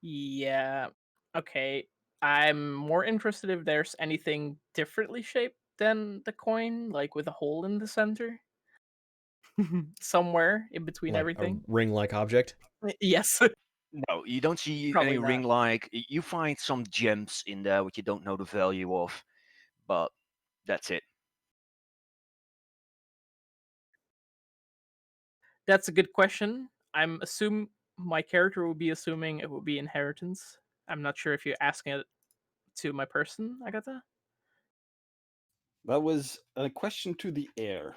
Yeah. Okay. I'm more interested if there's anything differently shaped than the coin, like with a hole in the center. Somewhere in between Like a everything. ring-like object. Yes. No, you don't see Probably any not. ring like. You find some gems in there which you don't know the value of, but that's it. That's a good question. My character would be assuming it would be inheritance. I'm not sure if you're asking it to my person, Agatha. That was a question to the air.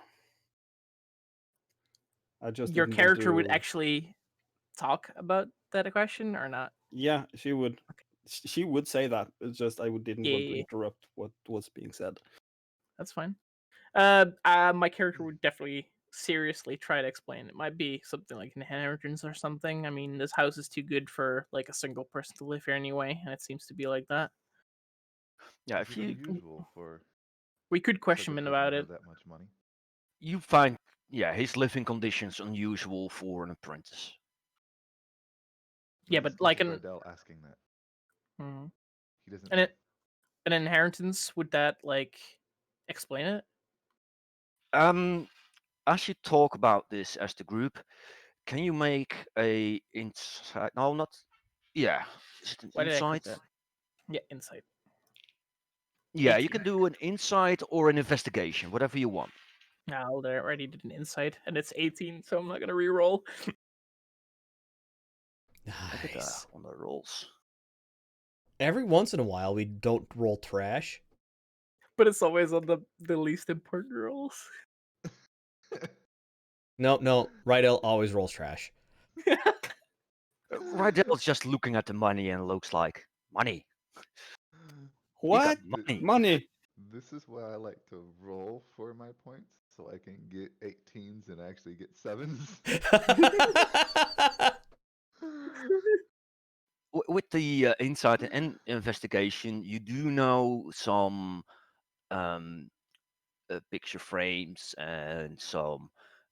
I just Your didn't want character would to. actually talk about that question or not? Yeah, she would. Okay. She would say that. It's just I didn't want to Yeah. interrupt what was being said. That's fine. My character would definitely seriously try to explain. It might be something like inheritance or something. I mean, this house is too good for like a single person to live here anyway, and it seems to be like that. Yeah, Is if it you unusual for We could such question a him person about to it. have that much money? you find his living conditions unusual for an apprentice. Yeah, This, but this like is Rydell asking that. Mhm. He doesn't and know. an inheritance, would that like explain it? As you talk about this as the group, can you make a insight? No, not. Yeah, is it an Why did I click insight? that? Yeah, insight. Yeah, you 18. can do an insight or an investigation, whatever you want. I already did an insight, and it's 18, so I'm not gonna re-roll. Look at that Nice. on the rolls. Every once in a while, we don't roll trash. But it's always on the least important rolls. No. Rydell always rolls trash. Rydell's just looking at the money and looks like money. You got What? money. Money. This is why I like to roll for my points, so I can get 18s and actually get 7s. With the insight and investigation, you do know some um, picture frames and some,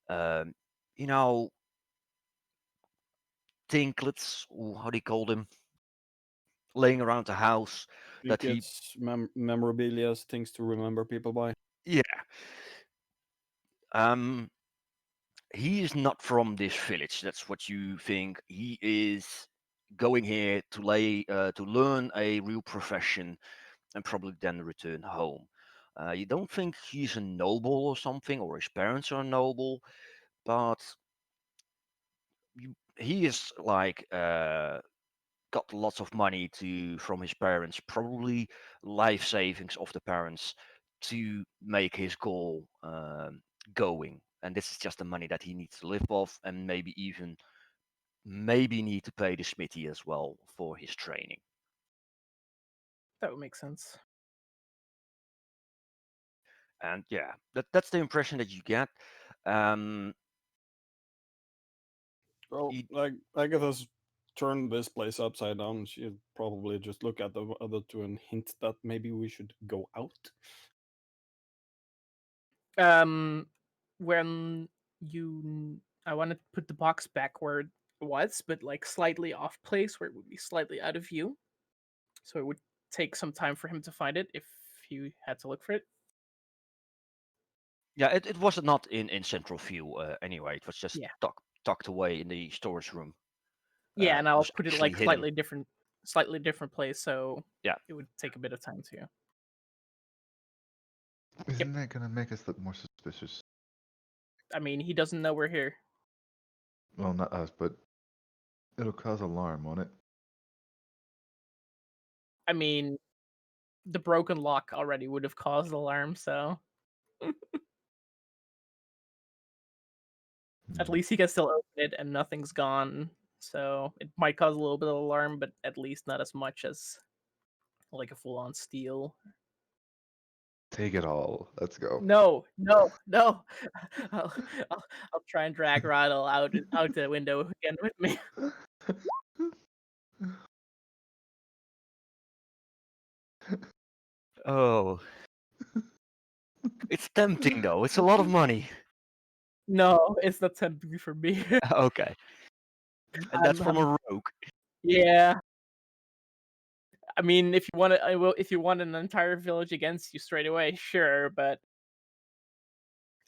um, you know, tinklets, or how do you call them, laying around the house that he. Trinkets, memorabilia, things to remember people by. Yeah. Um, he is not from this village. That's what you think. He is going here to learn a real profession and probably then return home. You don't think he's a noble or something, or his parents are noble, but he is like got lots of money from his parents, probably life savings of the parents to make his goal going. And this is just the money that he needs to live off, and maybe need to pay the smithy as well for his training. That would make sense. And yeah, that's the impression that you get. Um, Well, you, like Agatha's turned this place upside down. She'd probably just look at the other two and hint that maybe we should go out. When I want to put the box back where it was, but like slightly off place where it would be slightly out of view. So it would take some time for him to find it if he had to look for it. yeah, it was not in central view anyway. It was just Yeah. tucked away in the storage room. Yeah, and I'll Was put it actually like hidden. slightly different place, so Yeah. it would take a bit of time too. Isn't that gonna make us look more suspicious? I mean, he doesn't know we're here. Well, not us, but it'll cause alarm, won't it? I mean, the broken lock already would have caused alarm, so at Hmm. least he can still open it and nothing's gone. So it might cause a little bit of alarm, but at least not as much as like a full-on steal. Take it all. Let's go. No. I'll, I'll try and drag Rydell out the window again with me. Oh, it's tempting though. It's a lot of money. No, it's not tempting for me. Okay, and that's from I'm a rogue. yeah. I mean, if you want to, I will. If you want an entire village against you straight away, sure, but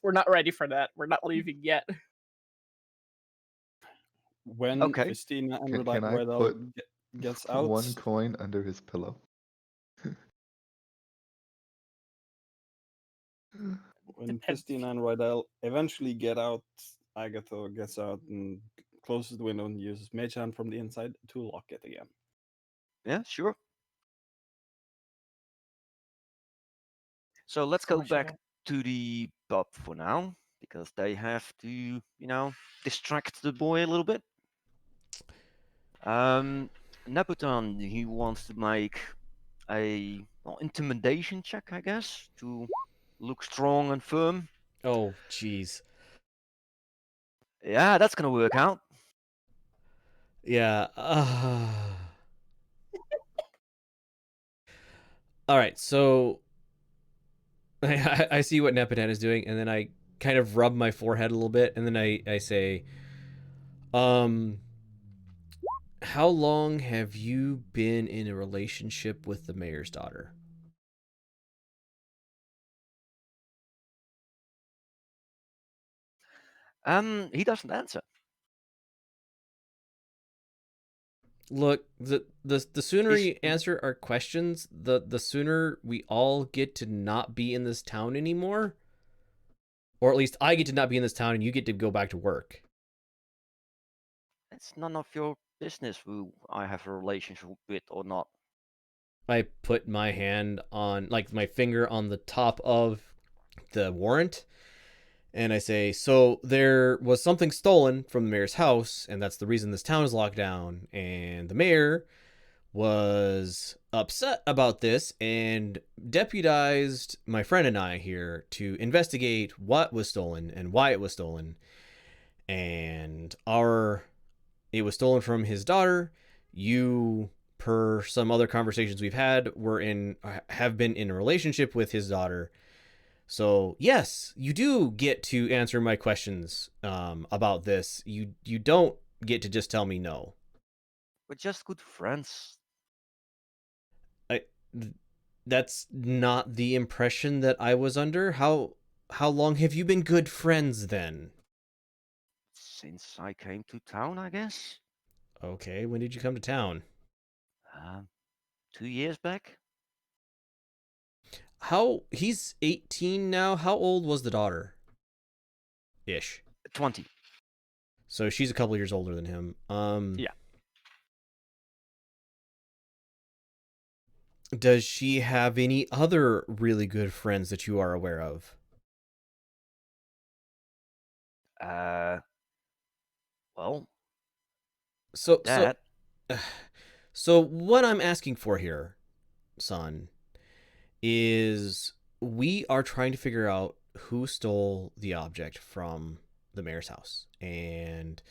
we're not ready for that. We're not leaving yet. When Okay. Christina and Can I Rydell put gets out, one coin under his pillow? when Depends. Christina and Rydell eventually get out, Agatha gets out and closes the window and uses Mage Hand from the inside to lock it again. Yeah, sure. So let's So go much of back it. to the pub for now, because they have to, distract the boy a little bit. Nepoton, he wants to make a intimidation check, I guess, to look strong and firm. Oh, jeez. Yeah, that's gonna work out. Yeah. All right. So I see what Nepotan is doing, and then I kind of rub my forehead a little bit, and then I say, how long have you been in a relationship with the mayor's daughter? He doesn't answer. Look, the sooner He's you answer our questions, the sooner we all get to not be in this town anymore. Or at least I get to not be in this town and you get to go back to work. It's none of your business who I have a relationship with or not. I put my hand on, like, my finger on the top of the warrant, and I say, so there was something stolen from the mayor's house, and that's the reason this town is locked down. And the mayor was upset about this and deputized my friend and I here to investigate what was stolen and why it was stolen. And it was stolen from his daughter. You, per some other conversations we've had, have been in a relationship with his daughter. So yes, you do get to answer my questions about this. You don't get to just tell me no. We're just good friends. I that's not the impression that I was under. How long have you been good friends then? Since I came to town, I guess. Okay, when did you come to town? 2 years back. He's 18 now. How old was the daughter? Ish. 20. So she's a couple years older than him. Yeah. Does she have any other really good friends that you are aware of? Well, So that. so what I'm asking for here, son, is we are trying to figure out who stole the object from the mayor's house. And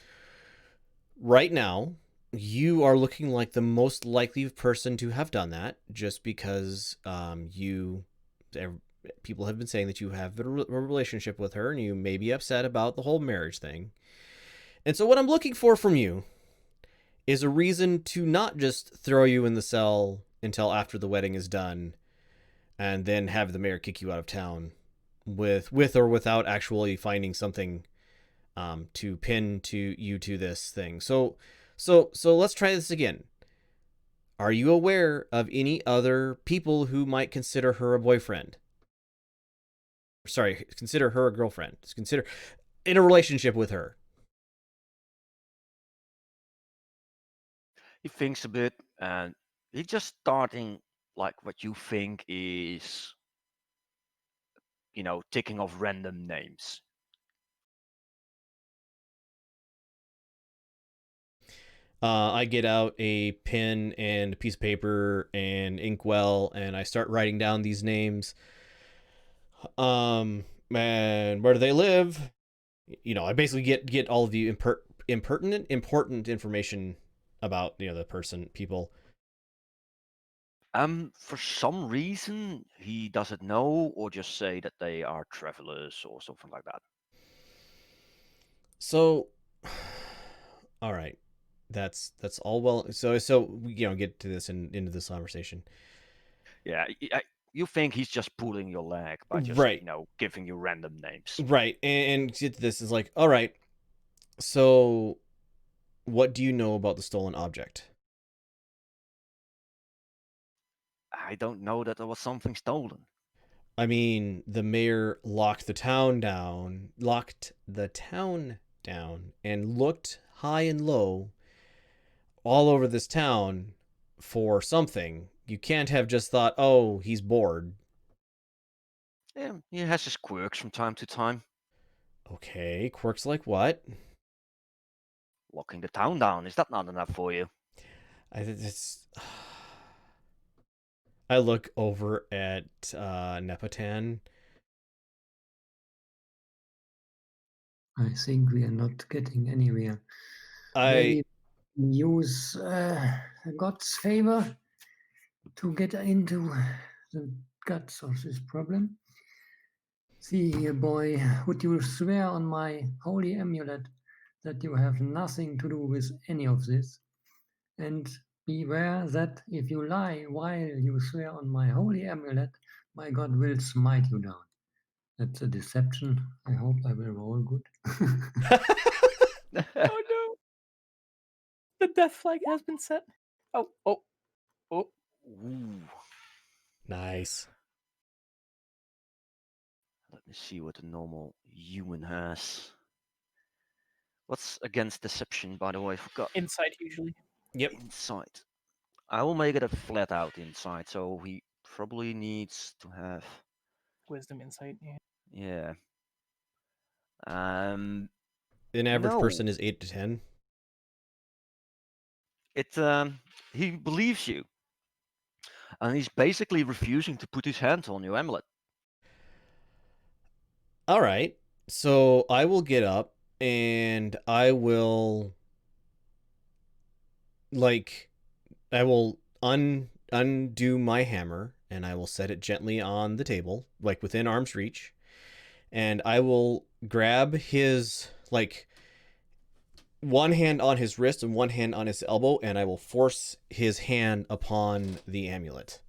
right now, you are looking like the most likely person to have done that, just because people have been saying that you have a relationship with her and you may be upset about the whole marriage thing. And so, what I'm looking for from you is a reason to not just throw you in the cell until after the wedding is done and then have the mayor kick you out of town with or without actually finding something to pin to this thing. So let's try this again. Are you aware of any other people who might consider her a boyfriend? Sorry, consider her a girlfriend. Consider in a relationship with her. He thinks a bit, and he's just starting like what you think is, ticking off random names. I get out a pen and a piece of paper and inkwell, and I start writing down these names. And where do they live? I basically get all of the important information about the person, people. For some reason, he doesn't know, or just say that they are travelers or something like that. So, all right. That's all well. So get to this and into this conversation. Yeah, you think he's just pulling your leg by just Right. giving you random names. Right. And get to this is like, all right. So, what do you know about the stolen object? I don't know that there was something stolen. I mean, the mayor locked the town down, and looked high and low all over this town for something. You can't have just thought, "Oh, he's bored." Yeah, he has his quirks from time to time. Okay, quirks like what? Locking the town down, is that not enough for you? It's. I look over at Nepotan. I think we are not getting anywhere. I Maybe use God's favor to get into the guts of this problem. See here, boy, would you swear on my holy amulet that you have nothing to do with any of this? And beware that if you lie while you swear on my holy amulet, my God will smite you down. That's a deception. I hope I will roll good. Oh no! The death flag has been set. Oh. Ooh. nice. Let me see what a normal human has. What's against deception, by the way? I forgot. Insight usually. Yep. Insight. I will make it a flat out insight, so he probably needs to have. Wisdom, insight. Yeah. Yeah. Um. An average No. person is 8 to 10. He believes you, and he's basically refusing to put his hands on your amulet. All right. So I will get up and I will undo my hammer and I will set it gently on the table, like within arm's reach, and I will grab his one hand on his wrist and one hand on his elbow, and I will force his hand upon the amulet.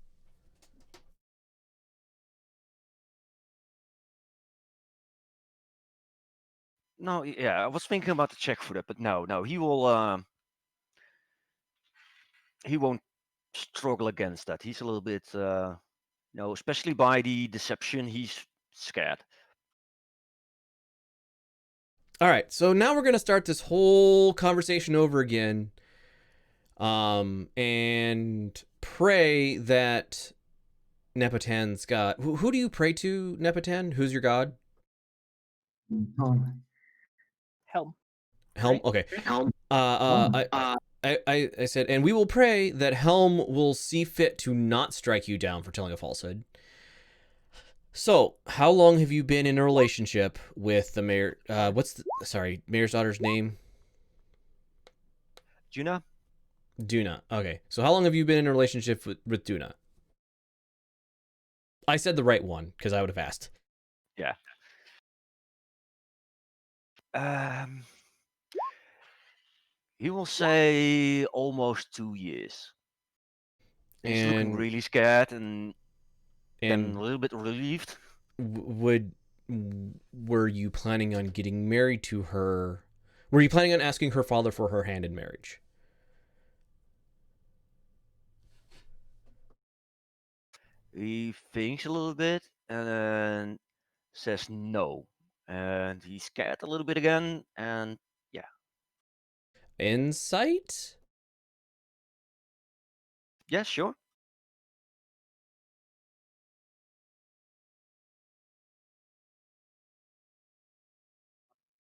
No, yeah, I was thinking about the check for that, but no, he will. He won't struggle against that. He's a little bit, especially by the deception, he's scared. All right, so now we're gonna start this whole conversation over again, and pray that Nepotan's god. Who do you pray to, Nepotan? Who's your god? Tom. Helm. Helm. Right? Okay. Helm. I said, and we will pray that Helm will see fit to not strike you down for telling a falsehood. So, how long have you been in a relationship with the mayor? Mayor's daughter's name? Juna? Duna. Okay. So, how long have you been in a relationship with Duna? I said the right one because I would have asked. Yeah. He will say almost 2 years. He's looking really scared and then a little bit relieved. Were you planning on getting married to her? Were you planning on asking her father for her hand in marriage? He thinks a little bit and then says no. And he's scared a little bit again, and yeah. Insight? Yeah, sure.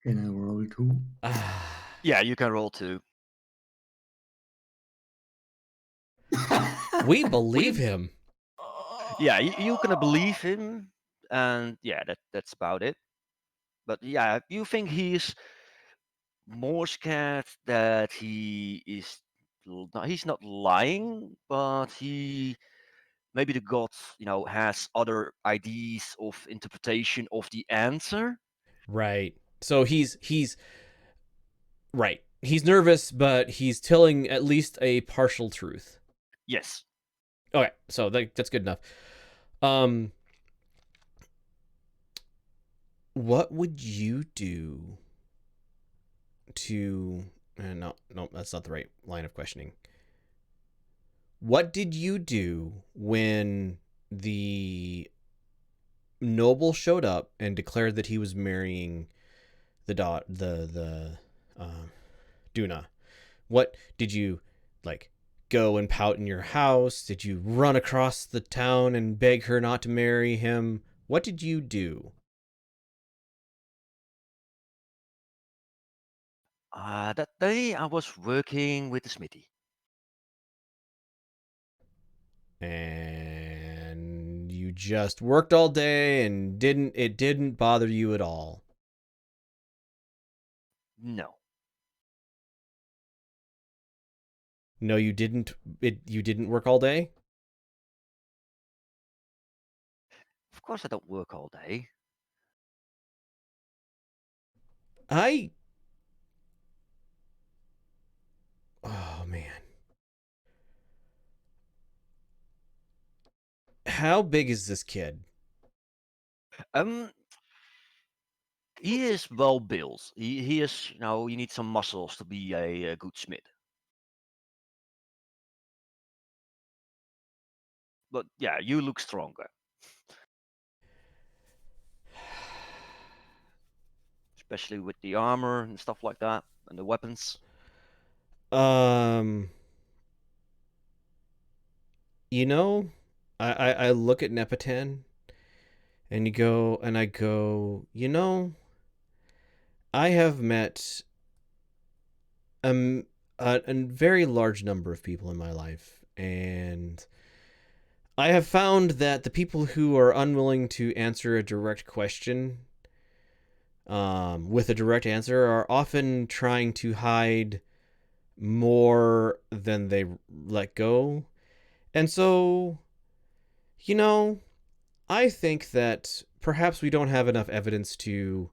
Can I roll 2? Yeah, you can roll 2. We believe him. Yeah, you can believe him, and yeah, that's about it. But yeah, you think he's more scared that he's not lying, but maybe the god has other ideas of interpretation of the answer. Right. So he's right. he's nervous, but he's telling at least a partial truth. Yes. Okay, so that's good enough. What would you do to? No, that's not the right line of questioning. What did you do when the noble showed up and declared that he was marrying the Duna? What did you like? Go and pout in your house? Did you run across the town and beg her not to marry him? What did you do? That day I was working with the smithy. And you just worked all day and it didn't bother you at all. No. No, you didn't. You didn't work all day. Of course I don't work all day. I. Oh man. How big is this kid? Um, he is well built. He is, you need some muscles to be a good smith. But yeah, you look stronger, especially with the armor and stuff like that, and the weapons. Um, you know, I look at Nepotan and I go, I have met um a very large number of people in my life, and I have found that the people who are unwilling to answer a direct question with a direct answer are often trying to hide more than they let go. And so, you know, I think that perhaps we don't have enough evidence to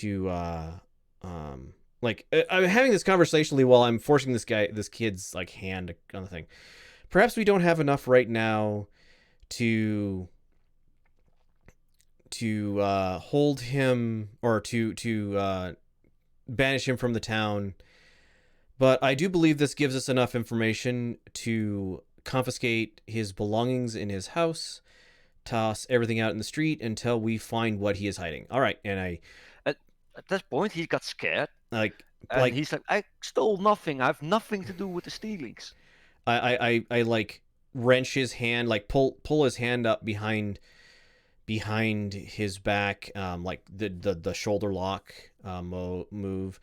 I'm having this conversationally while I'm forcing this kid's like hand on the thing. Perhaps we don't have enough right now to hold him or to banish him from the town. But I do believe this gives us enough information to confiscate his belongings in his house, toss everything out in the street until we find what he is hiding. All right, and At, at that point, he got scared, like and like he's like, "I stole nothing. I have nothing to do with the stealings." I like wrench his hand, like pull his hand up behind his back, like the shoulder lock move,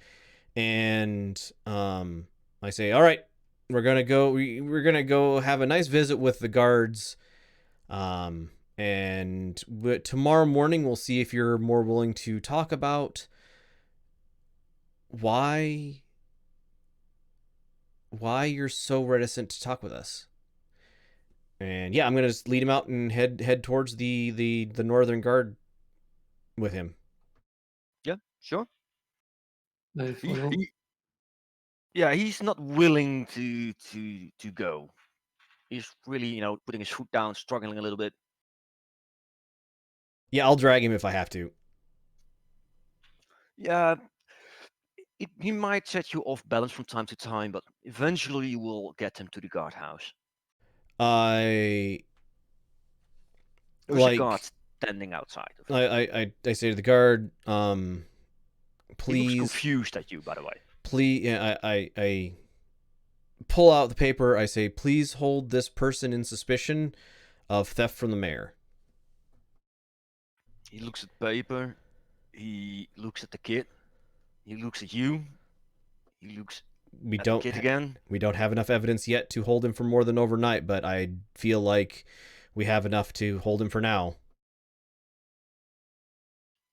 and I say, all right, we're gonna go have a nice visit with the guards, and tomorrow morning we'll see if you're more willing to talk about why you're so reticent to talk with us. And yeah, I'm gonna just lead him out and head towards the northern guard with him. Yeah, sure. I He, follow. he yeah, he's not willing to go. He's really, putting his foot down, struggling a little bit. Yeah, I'll drag him if I have to. Yeah, he might set you off balance from time to time, but eventually you will get him to the guardhouse. I There's a guard like standing outside of it. I say to the guard, He looks please, confused at you, by the way. please. Yeah, I pull out the paper. I say, please hold this person in suspicion of theft from the mayor. He looks at the paper. He looks at the kid. He looks at you. He looks We at the don't kid again. we don't have enough evidence yet to hold him for more than overnight, but I feel like we have enough to hold him for now.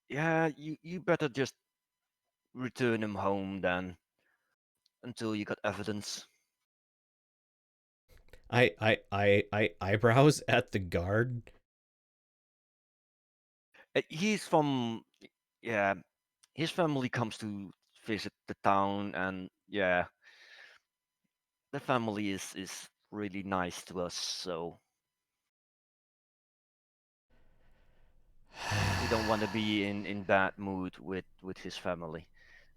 Yeah, you better just return him home then, until you got evidence. I eyebrows at the guard. He's from, yeah, his family comes visit the town, and yeah, the family is really nice to us, so we don't want to be in bad mood with his family.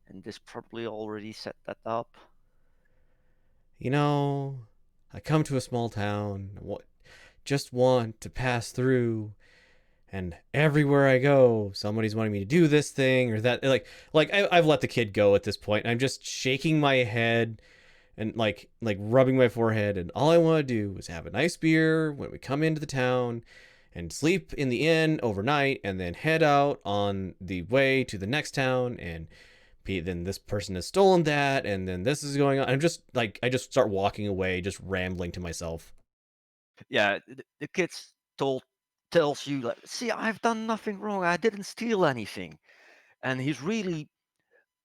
And this probably already set that up. You know, I come to a small town, just want to pass through, and everywhere I go, somebody's wanting me to do this thing or that. I've let the kid go at this point. I'm just shaking my head and like rubbing my forehead, and all I want to do is have a nice beer when we come into the town and sleep in the inn overnight and then head out on the way to the next town, and then this person has stolen that, and then this is going on. I'm just like, I just start walking away, just rambling to myself. Yeah, the kids tells you like, see, I've done nothing wrong. I didn't steal anything, and he's really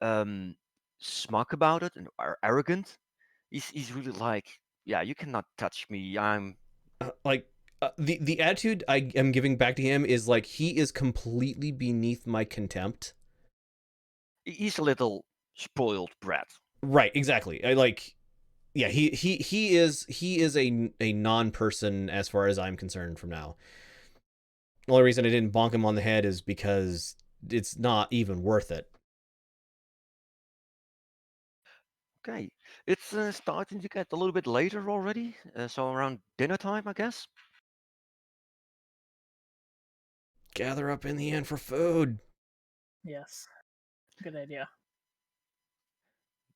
um smug about it and arrogant. He's really like, yeah, you cannot touch me. The attitude I am giving back to him is like he is completely beneath my contempt. He's a little spoiled brat. Right, exactly. I like, yeah, he is a non-person as far as I'm concerned from now. The only reason I didn't bonk him on the head is because it's not even worth it. Okay, it's starting to get a little bit later already, so around dinner time, I guess. Gather up in the inn for food. Yes, good idea.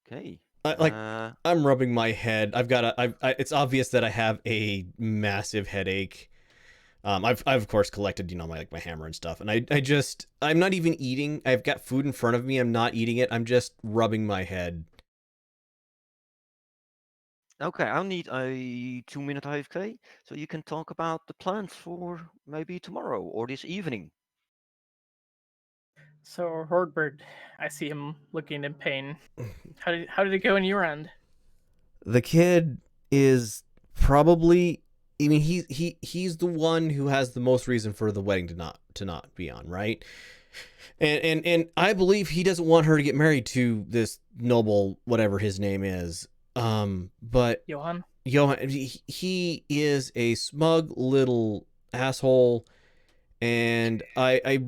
Okay. Like, I'm rubbing my head. It's obvious that I have a massive headache. I've of course collected, my hammer and stuff, and I'm not even eating. I've got food in front of me. I'm not eating it. I'm just rubbing my head. Okay, I'll need a 2-minute AFK so you can talk about the plans for maybe tomorrow or this evening. So Hordbird, I see him looking in pain. How did it go in your end? The kid is probably. I mean, he's the one who has the most reason for the wedding to not be on, right? And I believe he doesn't want her to get married to this noble, whatever his name is. But Johan? Johan, he is a smug little asshole, and I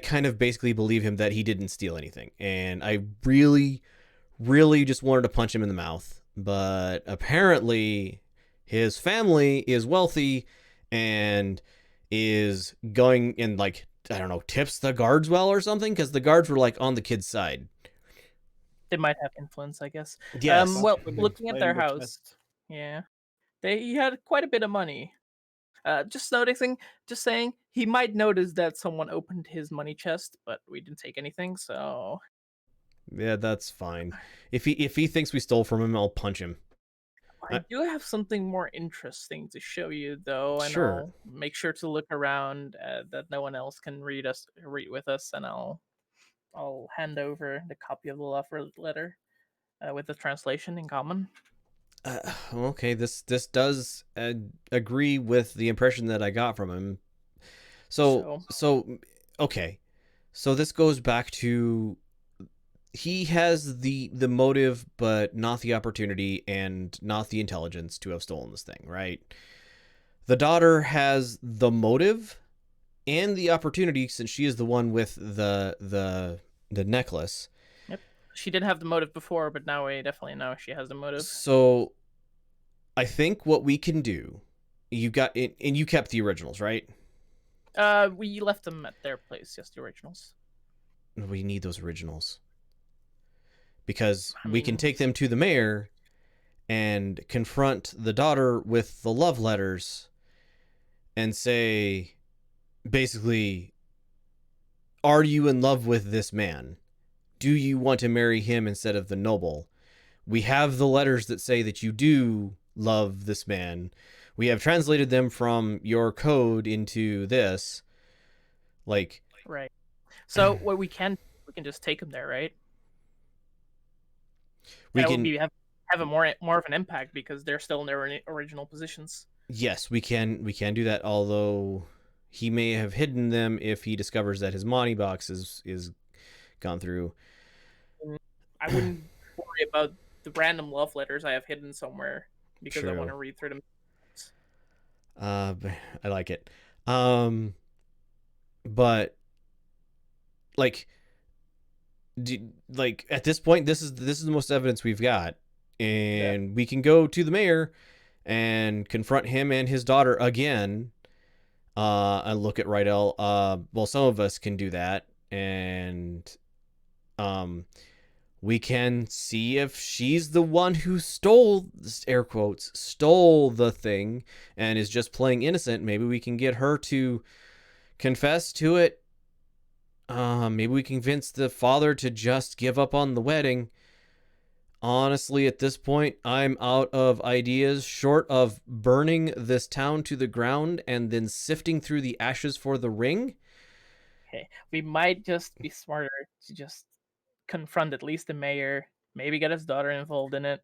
kind of basically believe him that he didn't steal anything, and I really just wanted to punch him in the mouth. But apparently, his family is wealthy and is going and, like, I don't know, tips the guards well or something, because the guards were like on the kid's side. They might have influence, I guess. Yes. Well, Would looking at explain their the house, twist. yeah, he had quite a bit of money. Just noticing, just saying, he might notice that someone opened his money chest, but we didn't take anything, so Yeah, that's fine. If he thinks we stole from him, I'll punch him. I do have something more interesting to show you, though, and Sure. I'll make sure to look around that no one else can read with us, and I'll hand over the copy of the offer letter with the translation in common. Okay, this does agree with the impression that I got from him. So okay, so this goes back to, he has the motive, but not the opportunity and not the intelligence to have stolen this thing, right? The daughter has the motive and the opportunity, since she is the one with the necklace. Yep, she did have the motive before, but now we definitely know she has the motive. So I think what we can do, you got it, and you kept the originals, right? We left them at their place, yes, the originals. We need those originals because I we can mean, take them to the mayor and confront the daughter with the love letters and say, basically, are you in love with this man? Do you want to marry him instead of the noble? We have the letters that say that you do love this man. We have translated them from your code into this. Like, right. So what we can just take them there, right? we That would can, be have a more of an impact because they're still in their original positions. yes, we can do that, although he may have hidden them if he discovers that his money box is gone through. I wouldn't worry about the random love letters I have hidden somewhere because I want True. to read through them. I like it. But like, like at this point, this is the most evidence we've got, and we can go to the mayor and confront him and his daughter again. And look at Rydell. Well, some of us can do that, and um, we can see if she's the one who stole, air quotes, stole the thing and is just playing innocent. Maybe we can get her to confess to it. Maybe we can convince the father to just give up on the wedding. Honestly, at this point, I'm out of ideas short of burning this town to the ground and then sifting through the ashes for the ring. Okay, we might just be smarter to just confront at least the mayor, maybe get his daughter involved in it.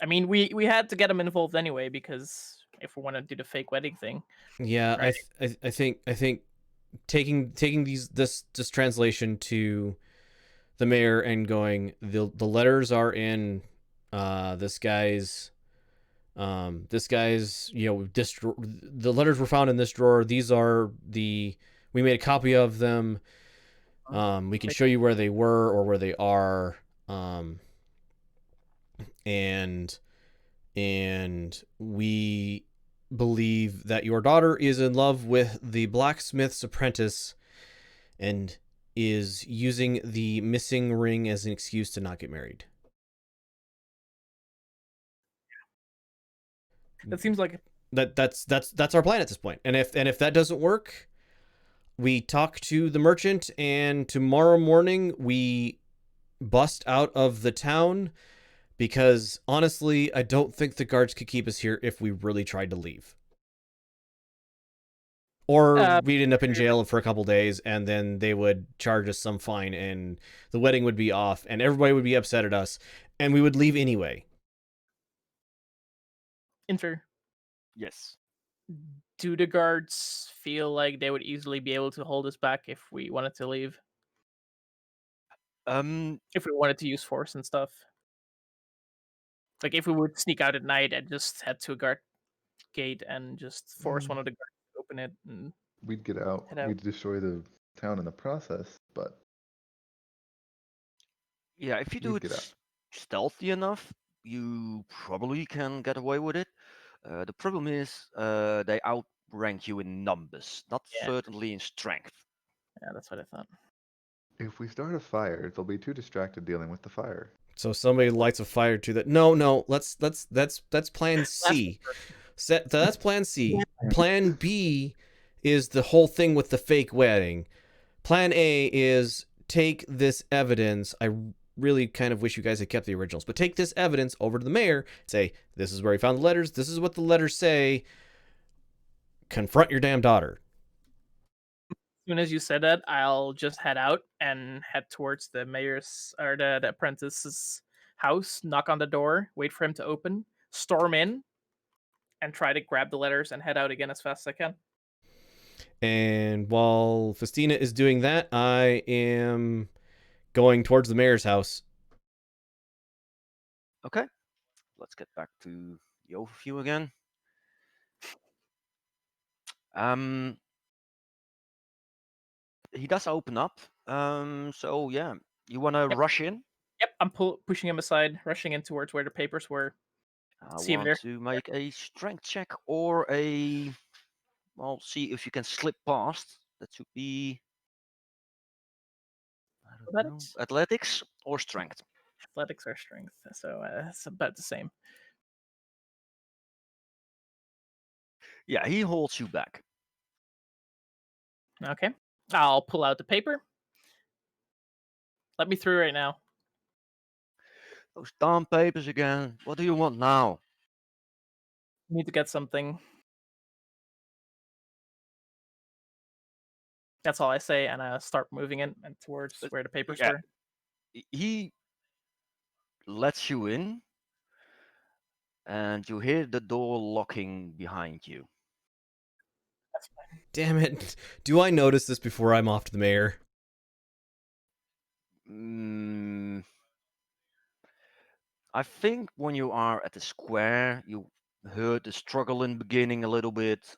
I mean, we had to get him involved anyway because if we want to do the fake wedding thing, Yeah, right? I think taking this translation to the mayor and going, the letters are in this guy's the letters were found in this drawer. These are we made a copy of them. We can show you where they were or where they are. And we believe that your daughter is in love with the blacksmith's apprentice and is using the missing ring as an excuse to not get married. That seems like That's our plan at this point. And if that doesn't work, we talk to the merchant, and tomorrow morning we bust out of the town, because honestly, I don't think the guards could keep us here if we really tried to leave. Or we'd end up in jail for a couple days, and then they would charge us some fine, and the wedding would be off, and everybody would be upset at us, and we would leave anyway. Inter. Yes. Do the guards feel like they would easily be able to hold us back if we wanted to leave? If we wanted to use force and stuff? Like if we would sneak out at night and just head to a guard gate and just force one of the guards to open it and We'd get out. head out. We'd destroy the town in the process, but Yeah, if you do we'd it get out. stealthy enough, you probably can get away with it. The problem is they outrank you in numbers, not Yeah. certainly in strength. Yeah, that's what I thought. If we start a fire, they'll be too distracted dealing with the fire. So somebody lights a fire to that. No, that's plan C. That's plan C. Plan B is the whole thing with the fake wedding. Plan A is take this evidence. I really kind of wish you guys had kept the originals, but take this evidence over to the mayor. Say, this is where he found the letters. This is what the letters say. Confront your damn daughter. As soon as you said that, I'll just head out and head towards the mayor's or the apprentice's house, knock on the door, wait for him to open, storm in, and try to grab the letters and head out again as fast as I can. And while Festina is doing that, I am going towards the mayor's house. Okay, let's get back to the overview again. He does open up. So yeah, you want to Yep. rush in? Yep, I'm pushing him aside, rushing in towards where the papers were. I See if want they're to make a strength check or a. Well, see if you can slip past. That should be. I don't know. athletics. Athletics or strength. Athletics or strength, so it's about the same. Yeah, he holds you back. Okay, I'll pull out the paper. Let me through right now. Those darn papers again. What do you want now? Need to get something. That's all I say, and I start moving in and towards where the papers yeah. were. He lets you in, and you hear the door locking behind you. That's fine. Damn it. Do I notice this before I'm off to the mayor? I think when you are at the square, you heard the struggle in the beginning a little bit,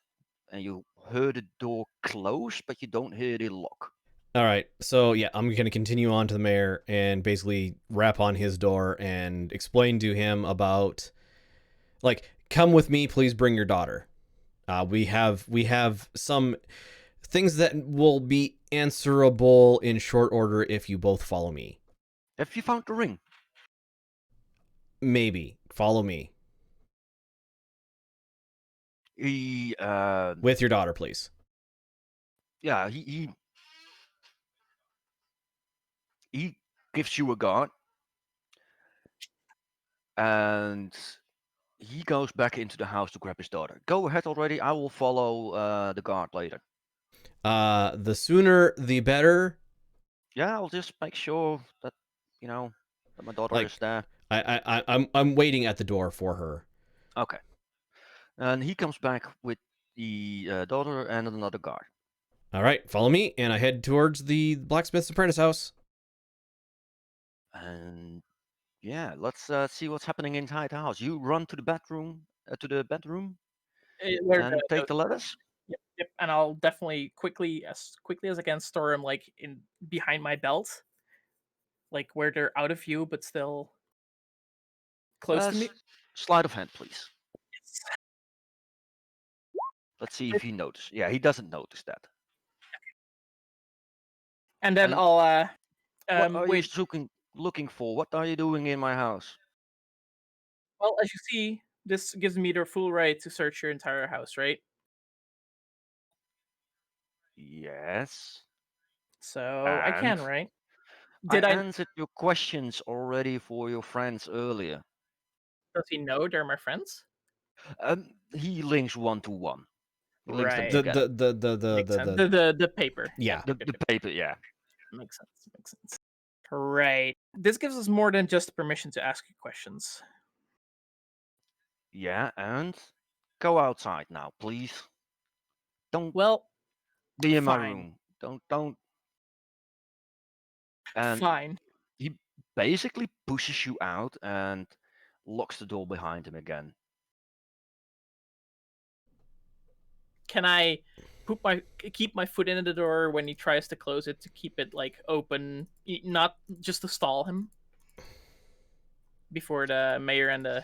and you heard the door close, but you don't hear the lock. All right. So yeah, I'm gonna continue on to the mayor and basically rap on his door and explain to him about, like, come with me, please bring your daughter. We have some things that will be answerable in short order if you both follow me. Have you found the ring? Maybe follow me He, with your daughter, please. yeah, he gives you a guard, and he goes back into the house to grab his daughter. Go ahead already. I will follow the guard later. The sooner the better. Yeah, I'll just make sure that you know that my daughter is Like, there. I'm waiting at the door for her. Okay. And he comes back with the daughter and another guard. All right, follow me, and I head towards the blacksmith's apprentice house. And yeah, let's see what's happening inside the house. You run to the bedroom, Where and take the the letters. Yep, yep. And I'll definitely quickly as I can store them like in behind my belt, like where they're out of view but still close to me. Sleight of hand, please. Let's see if he notices. Yeah, he doesn't notice that. And then And I'll what are you wait. looking for? What are you doing in my house? Well, as you see, this gives me the full right to search your entire house, right? Yes. So I And can, right? I Did I? answered your questions already for your friends earlier. Does he know they're my friends? He links one to one. He links them Right. The together. the the the the Makes the, sense. the The paper. yeah. The paper, yeah. Makes sense. Makes sense. Right. This gives us more than just permission to ask you questions. Yeah, and go outside now, please. Don't Well, be in my fine. room. Don't. And Fine. he basically pushes you out and locks the door behind him again. Can I keep my foot in the door when he tries to close it to keep it like open, not just to stall him before the mayor and the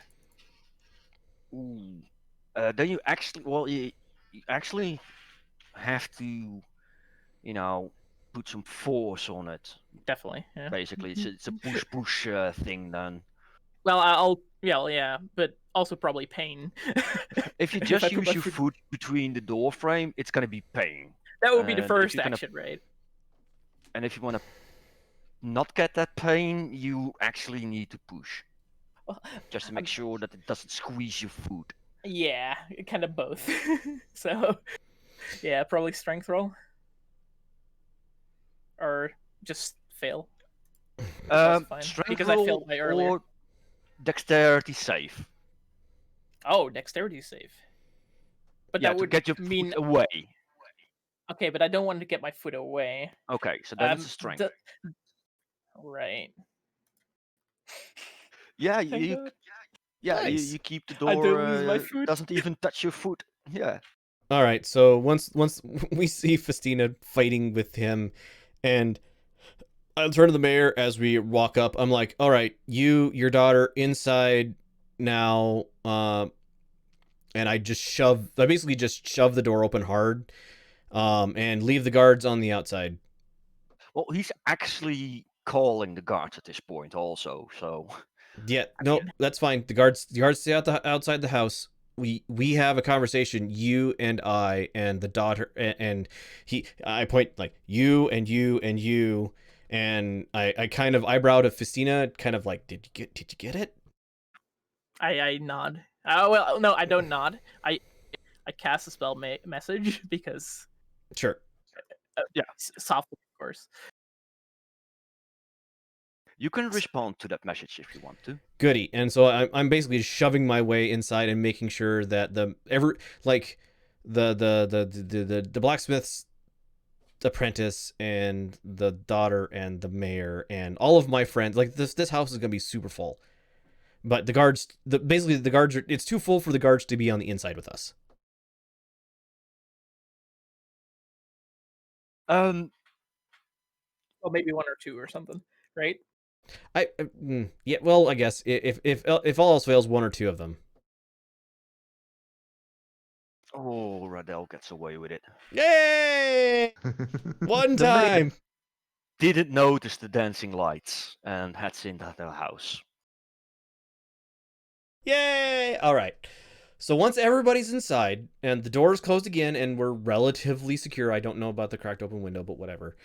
Ooh. Then you actually, you actually have to, you know, put some force on it. definitely, yeah. Basically, it's a push thing then. Well, yeah, but also probably pain. If you If I just put use my your foot, foot between the door frame, it's gonna be pain. that would be the And if first you're gonna, action, right? and if you wanna not get that pain, you actually need to push Well, just to make sure that it doesn't squeeze your foot. yeah, kind of both. So, yeah, probably strength roll or just fail. That's also fine Strength because I failed roll my earlier. or dexterity save. Oh, dexterity save. But Yeah, that to would get your mean foot away. okay, but I don't want to get my foot away. Okay, so then it's a strength. Right. Yeah, Thank God. Nice. you keep the I door. don't lose my foot. Doesn't even touch your foot. Yeah. All right. So once we see Festina fighting with him, and I turn to the mayor as we walk up. I'm like, all right, your daughter inside now. And I basically just shove the door open hard, and leave the guards on the outside. Well, he's actually calling the guards at this point, also. So Yeah, I no, mean, that's fine. The guards stay outside the house. We have a conversation, you and I and the daughter, and he. I point like you and you, and I kind of eyebrowed at Festina, kind of like, did you get it? I nod. Oh well, no, I don't nod. I cast a spell message because Sure. yeah, softly, of course. you can respond to that message if you want to. Goody. And so I'm basically shoving my way inside and making sure that the blacksmith's apprentice and the daughter and the mayor and all of my friends, like this house is gonna be super full. But the guards, basically the guards are. It's too full for the guards to be on the inside with us. Um, Well, maybe one or two or something, right? Yeah. Well, I guess if all else fails, one or two of them. oh, Radel gets away with it. Yay! One The mayor time. didn't notice the dancing lights and heads into the house. Yay! All right. So once everybody's inside and the door is closed again and we're relatively secure, I don't know about the cracked open window, but whatever.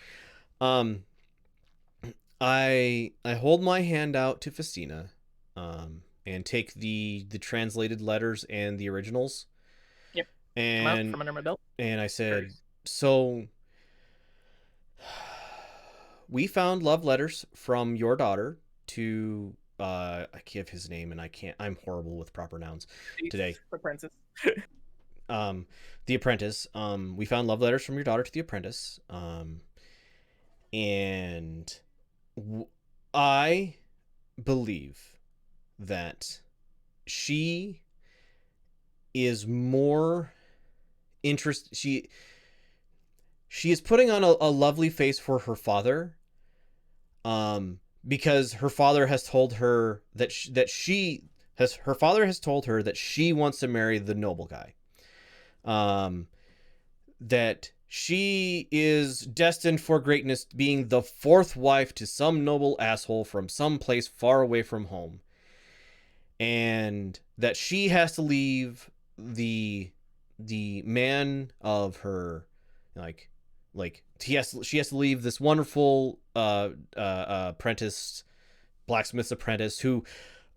Um, I hold my hand out to Festina, and take the translated letters and the originals, Yep. Come out and from under my belt. I Very said, so we found love letters from your daughter to I give his name and I'm horrible with proper nouns today. Apprentice. The apprentice. We found love letters from your daughter to the apprentice. And I believe that she is more she is putting on a lovely face for her father, because her father has told her her father has told her that she wants to marry the noble guy, that she is destined for greatness, being the fourth wife to some noble asshole from some place far away from home, and that she has to leave the man of her, like she has to leave this wonderful apprentice, blacksmith's apprentice, who,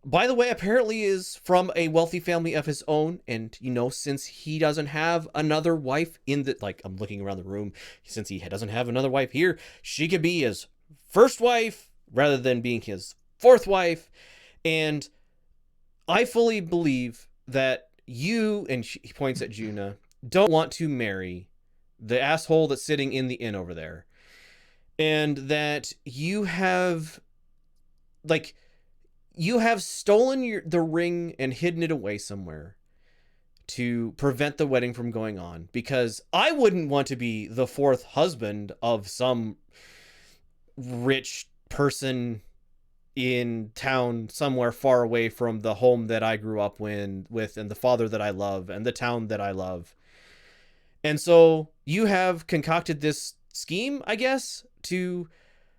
by the way, apparently is from a wealthy family of his own. And since he doesn't have another wife in the, like, I'm looking around the room, since he doesn't have another wife here, she could be his first wife rather than being his fourth wife. And I fully believe that you, and he points at Juna, don't want to marry the asshole that's sitting in the inn over there. And that you have, like, stolen the ring and hidden it away somewhere to prevent the wedding from going on, because I wouldn't want to be the fourth husband of some rich person in town somewhere far away from the home that I grew up with and the father that I love and the town that I love. And so you have concocted this scheme, I guess, to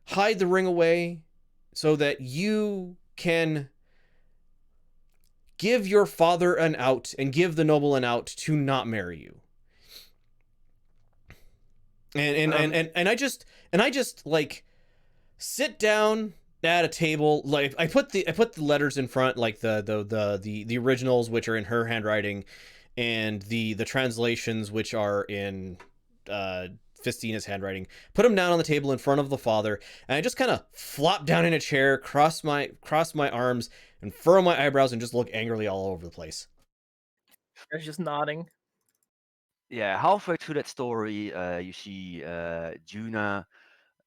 hide the ring away so that you can give your father an out and give the noble an out to not marry you. And I just like sit down at a table, like I put the letters in front, like the originals, which are in her handwriting, and the translations, which are in Festina's handwriting. Put them down on the table in front of the father, and I just kind of flop down in a chair, cross my arms, and furrow my eyebrows, and just look angrily all over the place. I was just nodding. Yeah, halfway through that story, you see Juna,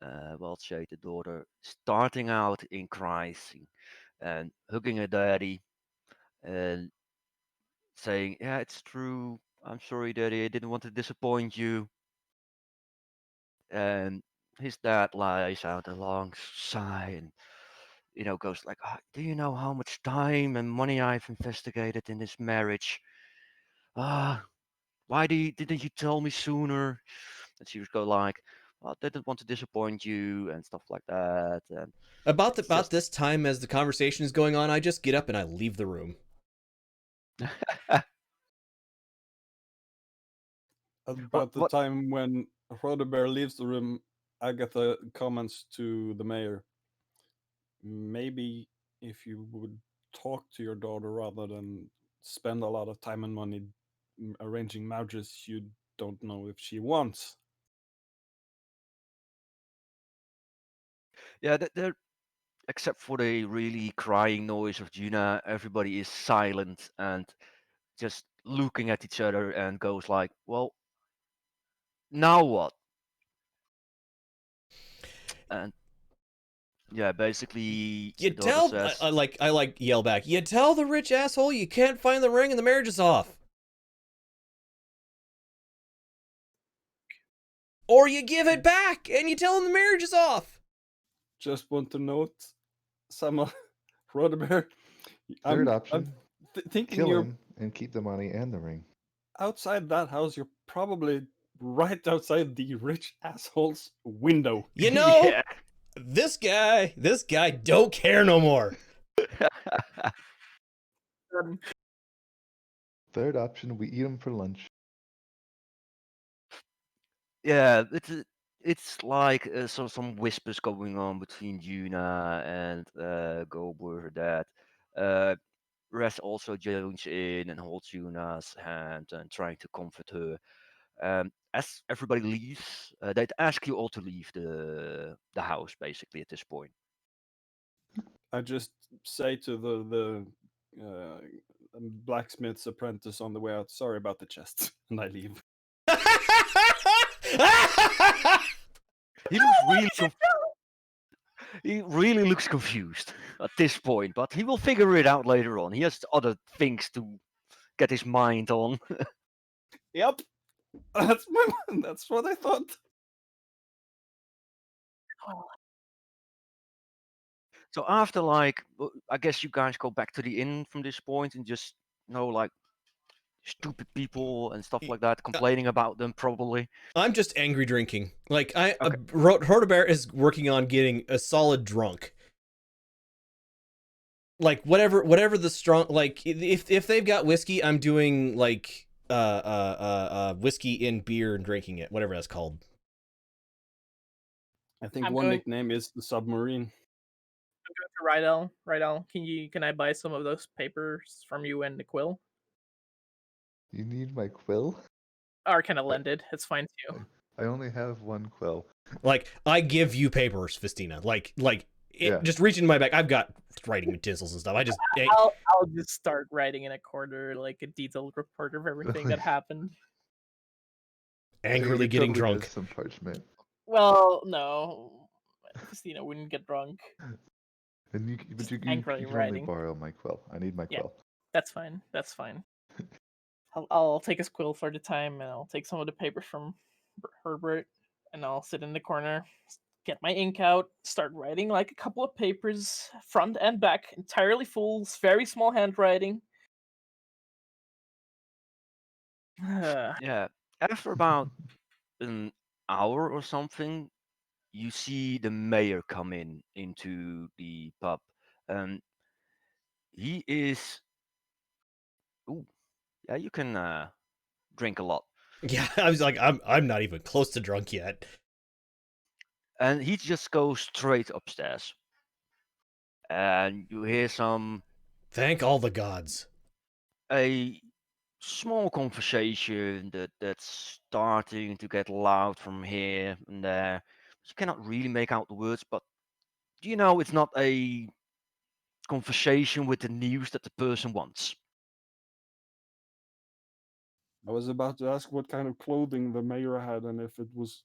Waldshay, the daughter, starting out in cries and hugging her daddy and saying, "Yeah, it's true. I'm sorry, daddy. I didn't want to disappoint you." And his dad lies out a long sigh and goes like, "Do you know how much time and money I've investigated in this marriage? Ah, why didn't you tell me sooner?" And she would go like, "Well, I didn't want to disappoint you," and stuff like that. And About it's just this time, as the conversation is going on, I just get up and I leave the room. About the what time when Rhodebear leaves the room, Agatha comments to the mayor, maybe if you would talk to your daughter rather than spend a lot of time and money arranging marriages you don't know if she wants. yeah, they're except for the really crying noise of Gina, everybody is silent and just looking at each other and goes like, "Well, now what?" And Yeah, basically You the daughter tell says, I like yell back. You tell the rich asshole you can't find the ring and the marriage is off. Or you give it back and you tell him the marriage is off. Just want to note, Sama Rodebear, Third I'm option, thinking kill you're him and keep the money and the ring. outside that house. You're probably right outside the rich asshole's window. You know, yeah. this guy don't care no more. Um, Third option, we eat him for lunch. Yeah, it's like some whispers going on between Yuna and Goldberg that Res also joins in and holds Yuna's hand and trying to comfort her. As everybody leaves, they'd ask you all to leave the house basically at this point. I just say to the blacksmith's apprentice on the way out, "Sorry about the chest," and I leave. He looks really he really looks confused at this point, but he will figure it out later on. He has other things to get his mind on. Yep, that's what I thought. So after I guess you guys go back to the inn from this point and just like stupid people and stuff like that, complaining about them probably. I'm just angry drinking. Like Okay. Rodebear is working on getting a solid drunk. Like whatever the strong, like if they've got whiskey, I'm doing like whiskey in beer and drinking it, whatever that's called. I think I'm one going nickname is the submarine. to Rydell. Rydell, can I buy some of those papers from you and the quill? You need my quill? Or can I lend it? It's fine too. I only have one quill. Like I give you papers, Festina. Like Yeah. just reach into my bag. I've got writing utensils and stuff. I just I'll just start writing in a corner like a detailed report of everything that happened. angrily It getting totally drunk. has some parchment. Well, no, Christina wouldn't get drunk. And Just you angrily can only writing. borrow my quill. I need my Yeah. quill. That's fine. That's fine. I'll take his quill for the time, and I'll take some of the papers from Herbert, and I'll sit in the corner, get my ink out, start writing like a couple of papers, front and back, entirely full, very small handwriting. Yeah. After about an hour or something, you see the mayor come into the pub, and he is. Ooh, yeah, you can drink a lot, Yeah, I was like, I'm not even close to drunk yet. and he just goes straight upstairs, and you hear Thank all the gods. a small conversation that's starting to get loud from here and there. You cannot really make out the words, but it's not a conversation with the news that the person wants. I was about to ask what kind of clothing the mayor had and if it was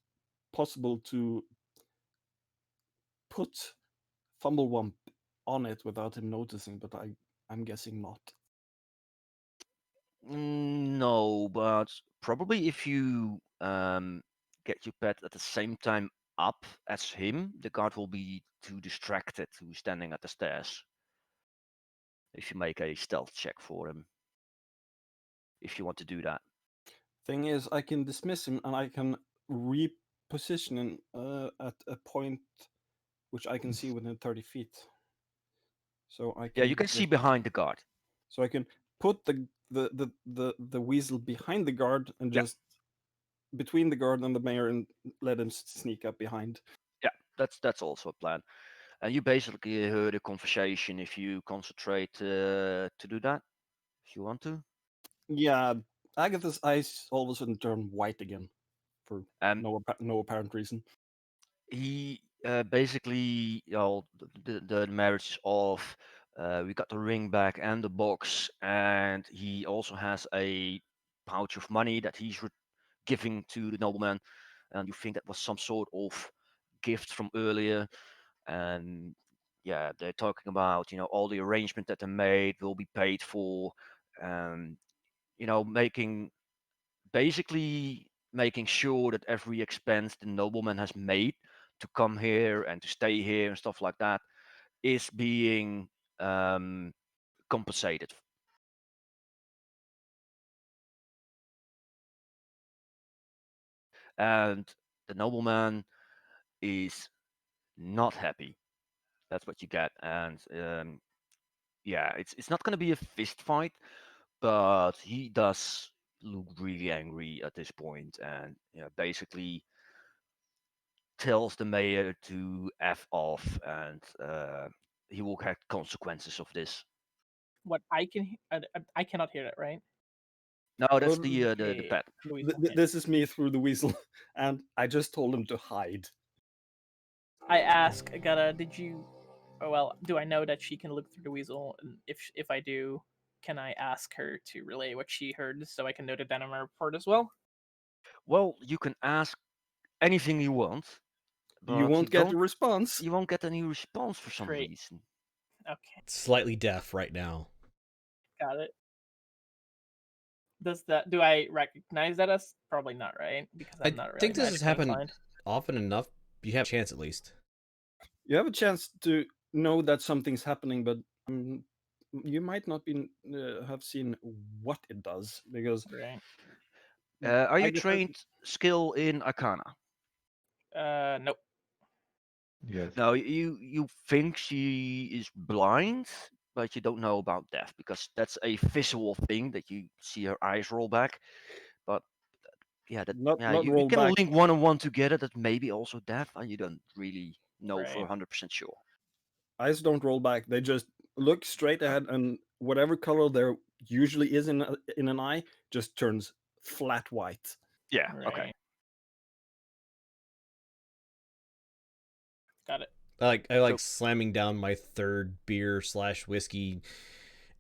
possible to put Fumblewump on it without him noticing, but I'm guessing not. No, but probably if you get your pet at the same time up as him, the guard will be too distracted who's standing at the stairs. If you make a stealth check for him, if you want to do that. Thing is, I can dismiss him and I can reposition him at a point which I can see within 30 feet. So I Yeah, can you can see behind the guard. So I can put the weasel behind the guard and Yeah. just between the guard and the mayor and let him sneak up behind. Yeah, that's also a plan. And you basically heard a conversation if you concentrate to do that, if you want to. Yeah, Agatha's eyes all of a sudden turn white again for Um, no apparent reason. he basically, the marriage off. We got the ring back and the box, and he also has a pouch of money that he's giving to the nobleman. And you think that was some sort of gift from earlier. and yeah, they're talking about all the arrangement that they made will be paid for, and making basically making sure that every expense the nobleman has made to come here and to stay here and stuff like that is being um, compensated. And the nobleman is not happy. That's what you get. And yeah, it's not going to be a fist fight, but he does look really angry at this point, and basically tells the mayor to f off, and he will have consequences of this. What I cannot hear that, right? No, that's Um, the Okay, pet. Louis. this is me through the weasel, and I just told him to hide. I ask Agata, did you? Oh, well, do I know that she can look through the weasel? And if I do, can I ask her to relay what she heard so I can note it down on my report as well? Well, you can ask anything you want, You but won't get a response. you won't get any response for some Great. reason. Okay, Slightly deaf right now. got it. Do I recognize that as probably not, right? Because I'm I not really think this has magically happened inclined. often enough. You have a chance at least. You have a chance to know that something's happening, but you might not be have seen what it does because Right. Are I you guess trained skill in Arcana? Nope. Yes. No, you think she is blind, but you don't know about deaf because that's a visual thing that you see her eyes roll back. But yeah, not you roll can back. link one and one together. That maybe also deaf, and you don't really know for Right. 100% sure. Eyes don't roll back. They just look straight ahead, and whatever color there usually is in an eye just turns flat white. Yeah. Okay. Right. Got it. I like So, slamming down my third beer slash whiskey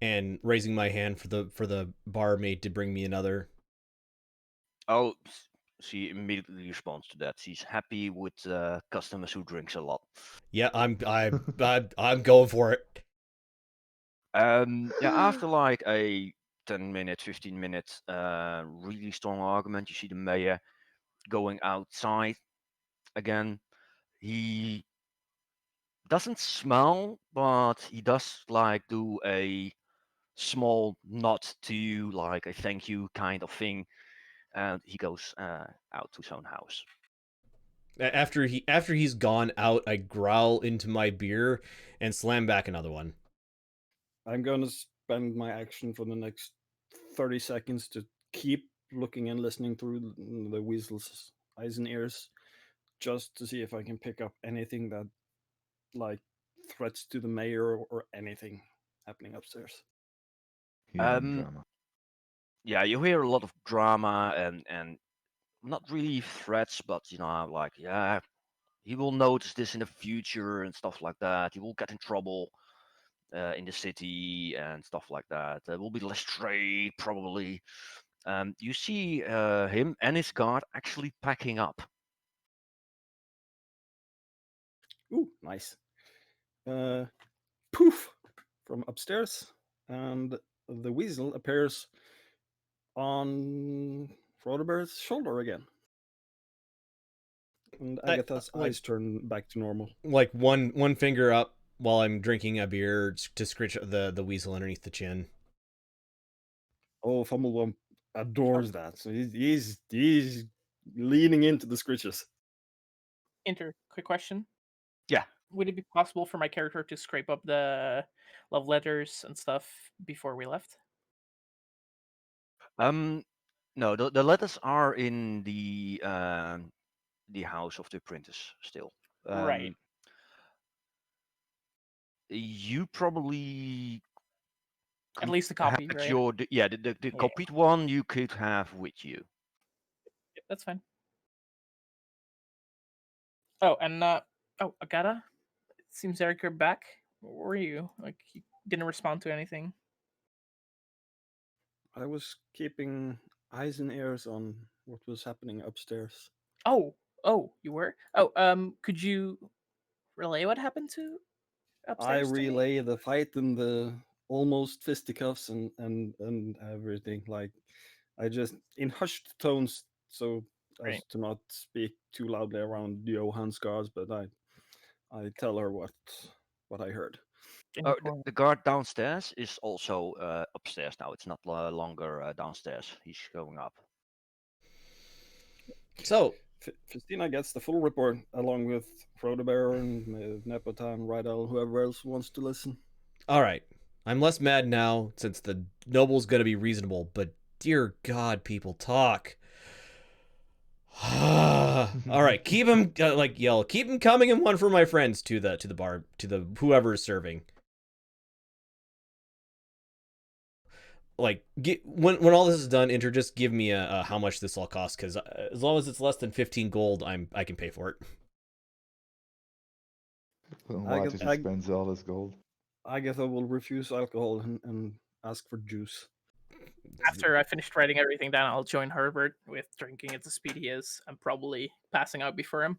and raising my hand for the barmaid to bring me another. oh, she immediately responds to that. She's happy with customers who drinks a lot. Yeah, I'm going for it. Yeah, after like a 10-minute, 15-minute, really strong argument, you see the mayor going outside again. He doesn't smile, but he does like do a small nod to you, like a thank you kind of thing, and he goes out to his own house. After he's gone out, I growl into my beer and slam back another one. I'm gonna spend my action for the next 30 seconds to keep looking and listening through the weasel's eyes and ears, just to see if I can pick up anything that like threats to the mayor or anything happening upstairs. Hearing Um, drama. yeah, you hear a lot of drama and not really threats, but like yeah, he will notice this in the future and stuff like that. He will get in trouble in the city and stuff like that. There will be less trade probably. You see him and his guard actually packing up. Ooh, nice. Poof from upstairs, and the weasel appears on Froderber's shoulder again. And I Agatha's like eyes turn back to normal. like one finger up while I'm drinking a beer to scritch the weasel underneath the chin. Oh, Fumblebump Oh, adores that. So he's leaning into the scritches. quick question. Yeah. Would it be possible for my character to scrape up the love letters and stuff before we left? No, the letters are in the house of the apprentice still. Right. You probably At could least a have copy, at right? your the Yeah. copied one you could have with you. Yep, that's fine. Oh, and oh, Agata. It seems Eric, you're back. Where were you? Like, you didn't respond to anything. I was keeping eyes and ears on what was happening upstairs. Oh, you were. Oh, could you? relay what happened to I upstairs to me? relay the fight and the almost fisticuffs and everything. Like I just in hushed tones, so Right. as to not speak too loudly around Johan's guards, but I tell her what I heard. Can you Oh, pour? the guard downstairs is also upstairs now. It's not longer downstairs. He's going up. So, Festina gets the full report along with Frodo Bear and Nepotan, Rydell, whoever else wants to listen. all right. I'm less mad now since the noble's going to be reasonable, but dear God, people talk. All right, keep him like yell. Keep him coming and one for my friends to the bar to the whoever is serving. Like when all this is done, Inter, just give me a how much this all costs, because as long as it's less than 15 gold, I can pay for it. Watch as he spends all his gold. Agatha will refuse alcohol and ask for juice. After I finished writing everything down, I'll join Herbert with drinking at the speed he is. I'm probably passing out before him.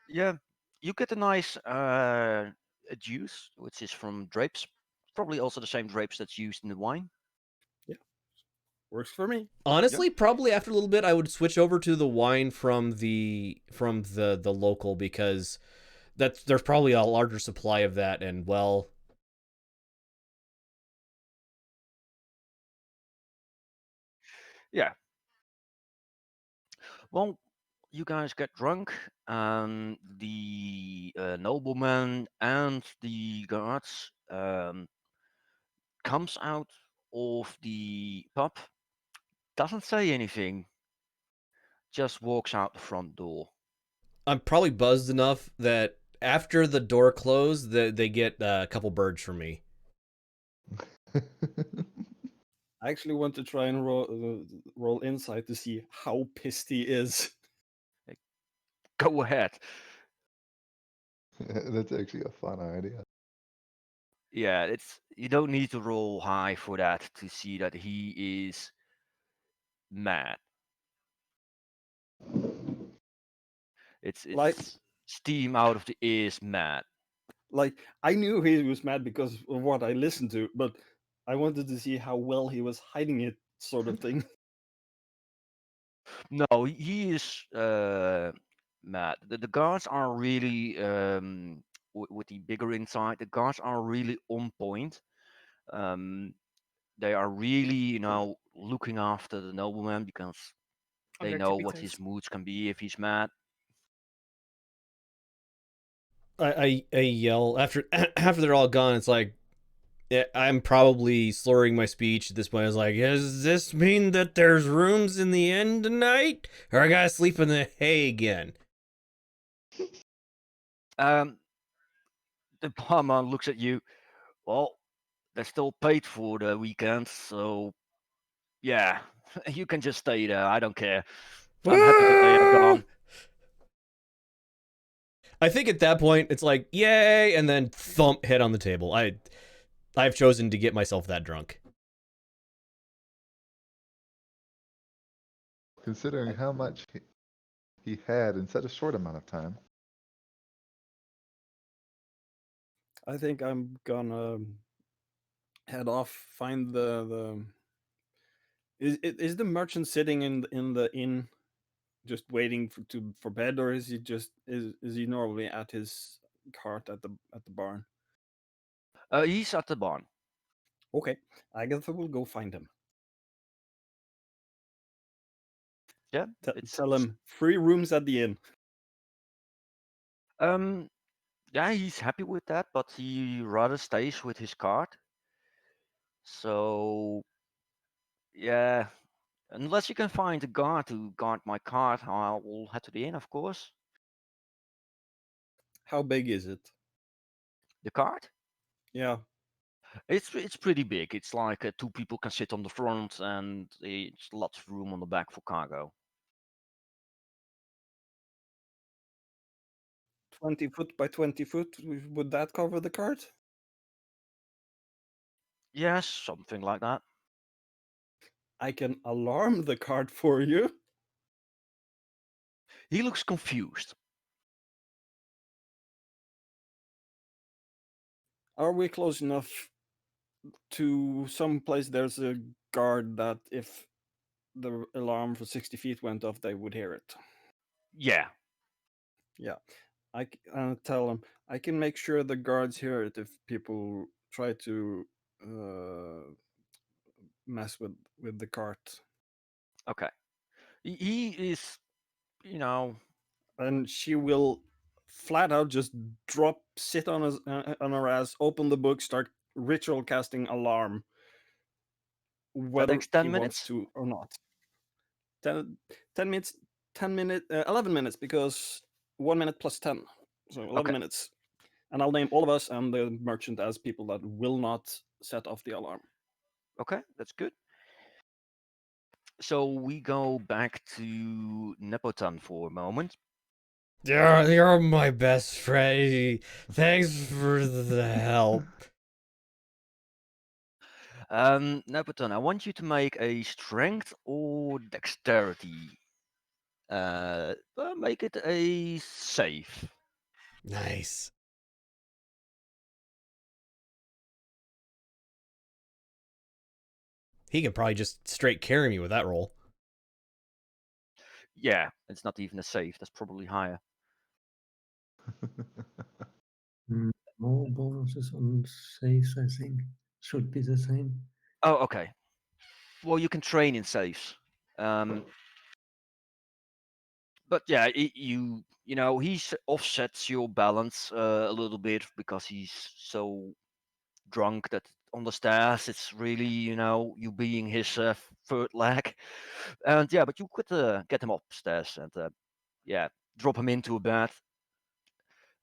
Yeah, you get a nice juice, which is from drapes. Probably also the same drapes that's used in the wine. Yeah, works for me. Honestly, probably after a little bit, I would switch over to the wine from the local, because there's probably a larger supply of that, and well, Yeah. Well, you guys get drunk, and the nobleman and the guards comes out of the pub, doesn't say anything, just walks out the front door. I'm probably buzzed enough that after the door closed, they get a couple birds from me. I actually want to try and roll insight to see how pissed he is. Go ahead. That's actually a fun idea. Yeah, it's you don't need to roll high for that to see that he is mad. It's Like, steam out of the ears mad. like I knew he was mad because of what I listened to, but I wanted to see how well he was hiding it, sort of thing. No, he is mad. The guards are really with the bigger inside. The guards are really on point. Um, they are really, looking after the nobleman because On they their know tippy what his toes. moods can be if he's mad. I yell after after they're all gone. It's like, I'm probably slurring my speech at this point. I was like, does this mean that there's rooms in the inn tonight, or I gotta sleep in the hay again? Um, the barman looks at you. Well, they're still paid for the weekend, so yeah, you can just stay there. I don't care. I'm happy that they are gone. I think at that point it's like, yay, and then thump, head on the table. I've chosen to get myself that drunk. Considering how much he had in such a short amount of time. I think I'm gonna head off, find the. Is the merchant sitting in the inn, just waiting for bed, or is he is he normally at his cart at the barn? He's at the barn. Okay, Agatha will go find him. Yeah, Tell him 3 rooms at the inn. um, yeah, he's happy with that, but he rather stays with his card. So yeah, unless you can find a guard to guard my card, I will head to the inn, of course. How big is it? The card? Yeah, It's pretty big. It's like 2 people can sit on the front, and it's lots of room on the back for cargo. 20 foot by 20 foot. Would that cover the cart? Yes, something like that. I can alarm the cart for you. He looks confused. Are we close enough to some place there's a guard that if the alarm for 60 feet went off, they would hear it? Yeah. Yeah. Tell them I can make sure the guards hear it if people try to mess with the cart. Okay. He is, you know, And she will flat out just sit on her ass, open the book, start ritual casting alarm, that whether takes he 10 wants minutes. to or not. 10 minutes, 11 minutes, because 1 minute plus 10, so 11 Okay. minutes. And I'll name all of us and the merchant as people that will not set off the alarm. Okay, that's good. So we go back to Nepotan for a moment. You're my best friend. Thanks for the help. Nepotan, I want you to make a strength or dexterity. Make it a save. Nice. He can probably just straight carry me with that roll. Yeah, it's not even a save. That's probably higher. No bonuses on saves, I think. Should be the same. Oh, okay. Well, you can train in saves. But yeah, you know he offsets your balance a little bit because he's so drunk that on the stairs it's really you being his third leg, and yeah, but you could get him upstairs and yeah, drop him into a bed,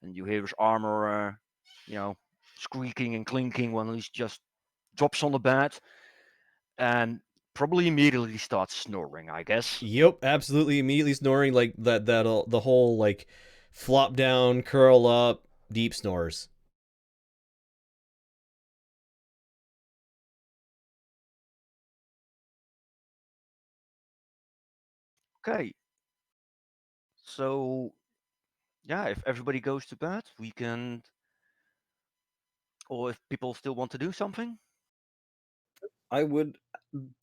and you hear his armor, you know, squeaking and clinking when he just drops on the bed, and probably immediately starts snoring, I guess. Yep, absolutely. Immediately snoring like that. The whole like flop down, curl up, deep snores. Okay, so yeah, if everybody goes to bed, we can, or if people still want to do something. I would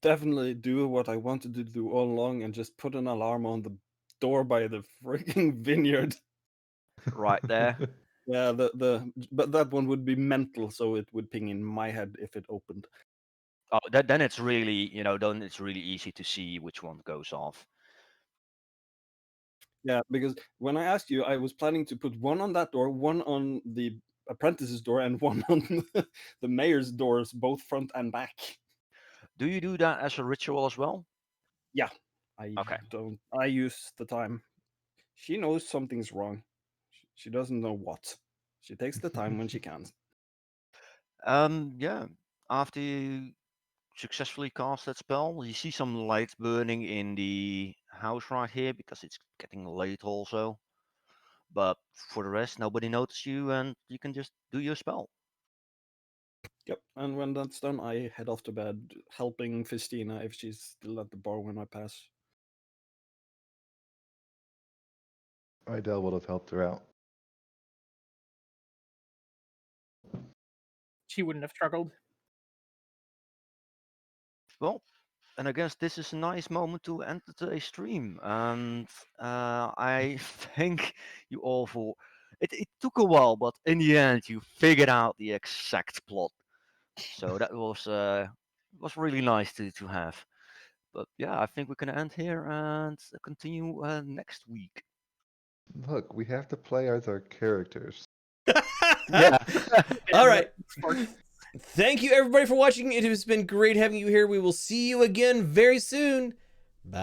definitely do what I wanted to do all along and just put an alarm on the door by the freaking vineyard. Right there. Yeah, but that one would be mental, so it would ping in my head if it opened. Oh, then it's really, then it's really easy to see which one goes off. Yeah, because when I asked you, I was planning to put one on that door, one on the apprentice's door, and one on the mayor's doors, both front and back. Do you do that as a ritual as well? Yeah, I Okay. don't. I use the time. She knows something's wrong. She doesn't know what. She takes the time when she can. Yeah. After you successfully cast that spell, you see some light burning in the house right here because it's getting late also. But for the rest, nobody notices you, and you can just do your spell. Yep, and when that's done, I head off to bed, helping Fistina if she's still at the bar when I pass. Idel would have helped her out. She wouldn't have struggled. Well, and I guess this is a nice moment to end today's stream. And I thank you all for. It took a while, but in the end, you figured out the exact plot. So that was really nice to have. But yeah, I think we can end here and continue next week. Look, we have to play as our characters. Yeah. All right. Sparks. Thank you, everybody, for watching. It has been great having you here. We will see you again very soon. Bye.